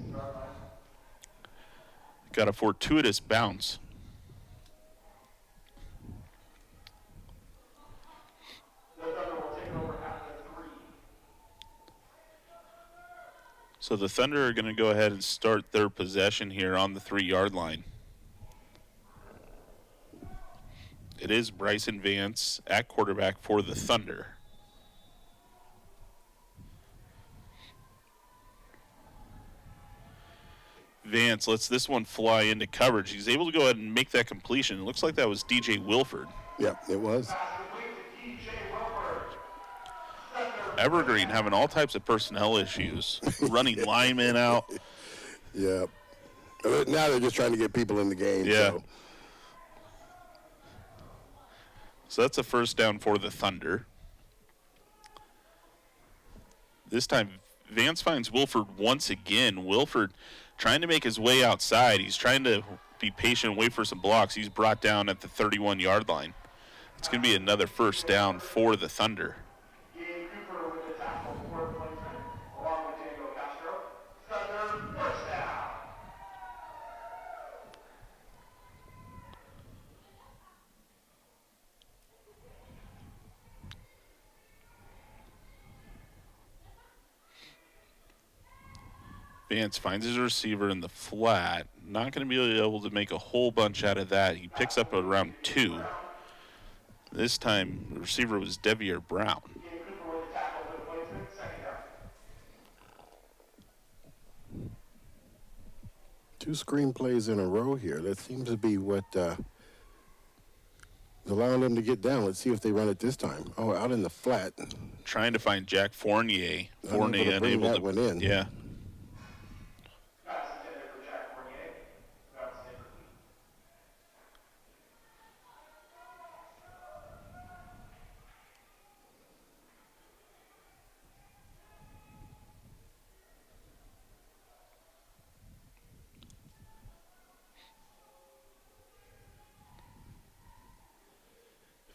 Got a fortuitous bounce. So the Thunder are going to go ahead and start their possession here on the 3-yard line. It is Bryson Vance at quarterback for the Thunder. Vance lets this one fly into coverage. He's able to go ahead and make that completion. It looks like that was DJ Wilford. Yep, it was. Evergreen having all types of personnel issues, running linemen out. Yep. Now they're just trying to get people in the game. Yeah. So that's a 1st down for the Thunder. This time, Vance finds Wilford once again. Wilford trying to make his way outside. He's trying to be patient and wait for some blocks. He's brought down at the 31-yard line. It's going to be another 1st down for the Thunder. Vance finds his receiver in the flat. Not going to be able to make a whole bunch out of that. He picks up around 2. This time, the receiver was Devier Brown. Two screenplays in a row here. That seems to be what is allowing them to get down. Let's see if they run it this time. Oh, out in the flat. Trying to find Jack Fournier. Fournier unable that to. one in. Yeah.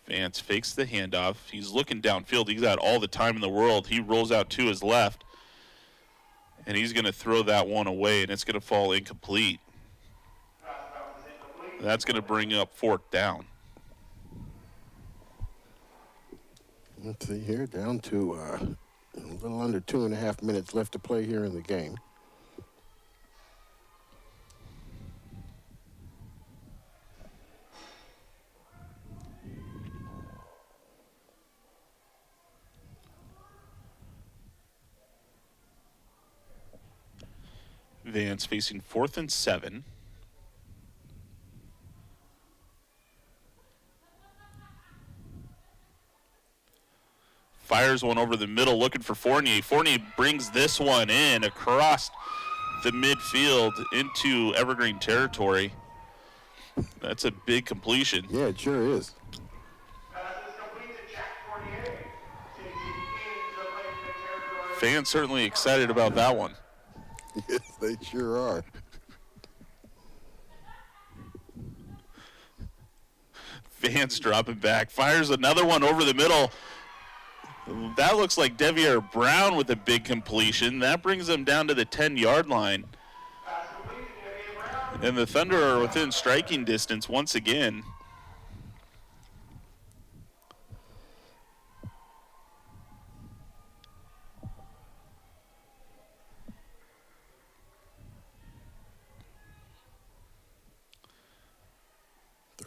Vance fakes the handoff. He's looking downfield. He's got all the time in the world. He rolls out to his left, and he's going to throw that one away, and it's going to fall incomplete. That's going to bring up 4th down. Let's see here, down to a little under 2.5 minutes left to play here in the game. Vance facing 4th and 7. Fires one over the middle looking for Fournier. Fournier brings this one in across the midfield into Evergreen territory. That's a big completion. Yeah, it sure is. Fans certainly excited about that one. Yes, they sure are. Vance dropping back. Fires another one over the middle. That looks like Devier Brown with a big completion. That brings them down to the 10-yard line. And the Thunder are within striking distance once again.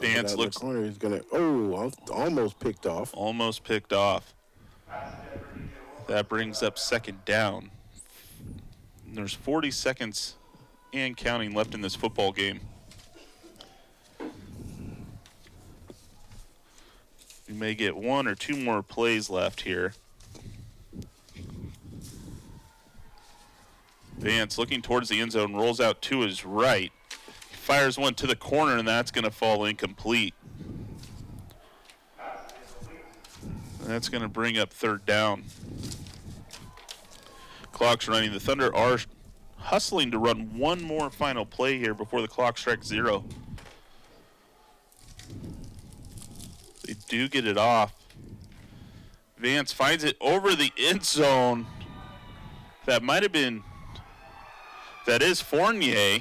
Vance looks. Corner. He's gonna. Almost picked off. Almost picked off. That brings up 2nd down. There's 40 seconds and counting left in this football game. We may get 1 or 2 more plays left here. Vance looking towards the end zone, rolls out to his right. Fires one to the corner, and that's going to fall incomplete. That's going to bring up 3rd down. Clock's running. The Thunder are hustling to run one more final play here before the clock strikes 0. They do get it off. Vance finds it over the end zone. That is Fournier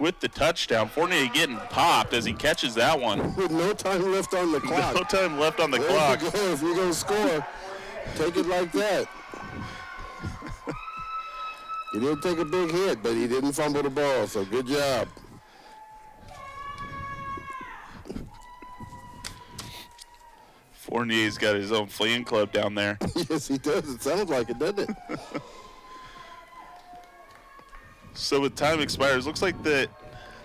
with the touchdown. Fournier getting popped as he catches that one. With no time left on the clock. No time left on the clock. You go. If you're going to score, take it like that. He did take a big hit, but he didn't fumble the ball, so good job. Fournier's got his own fan club down there. Yes, he does. It sounds like it, doesn't it? So with time expires, looks like that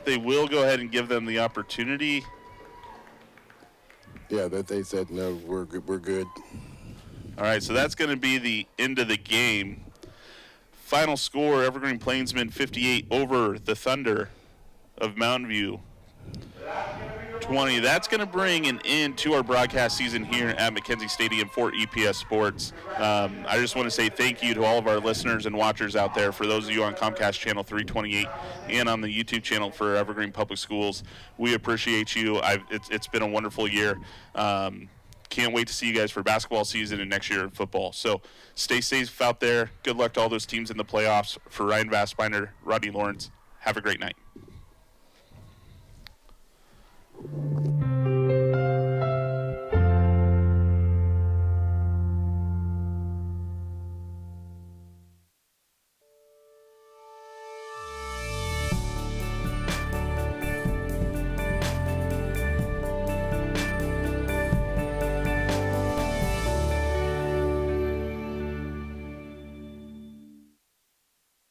they will go ahead and give them the opportunity. Yeah, that they said, no, we're good. All right, so that's going to be the end of the game. Final score, Evergreen Plainsmen 58 over the Thunder of Mountain View 20. That's going to bring an end to our broadcast season here at McKenzie Stadium for EPS Sports. I just want to say thank you to all of our listeners and watchers out there. For those of you on Comcast Channel 328 and on the YouTube channel for Evergreen Public Schools, we appreciate you. It's been a wonderful year. Can't wait to see you guys for basketball season and next year in football. So stay safe out there. Good luck to all those teams in the playoffs. For Ryan Vassbinder, Rodney Lawrence, have a great night.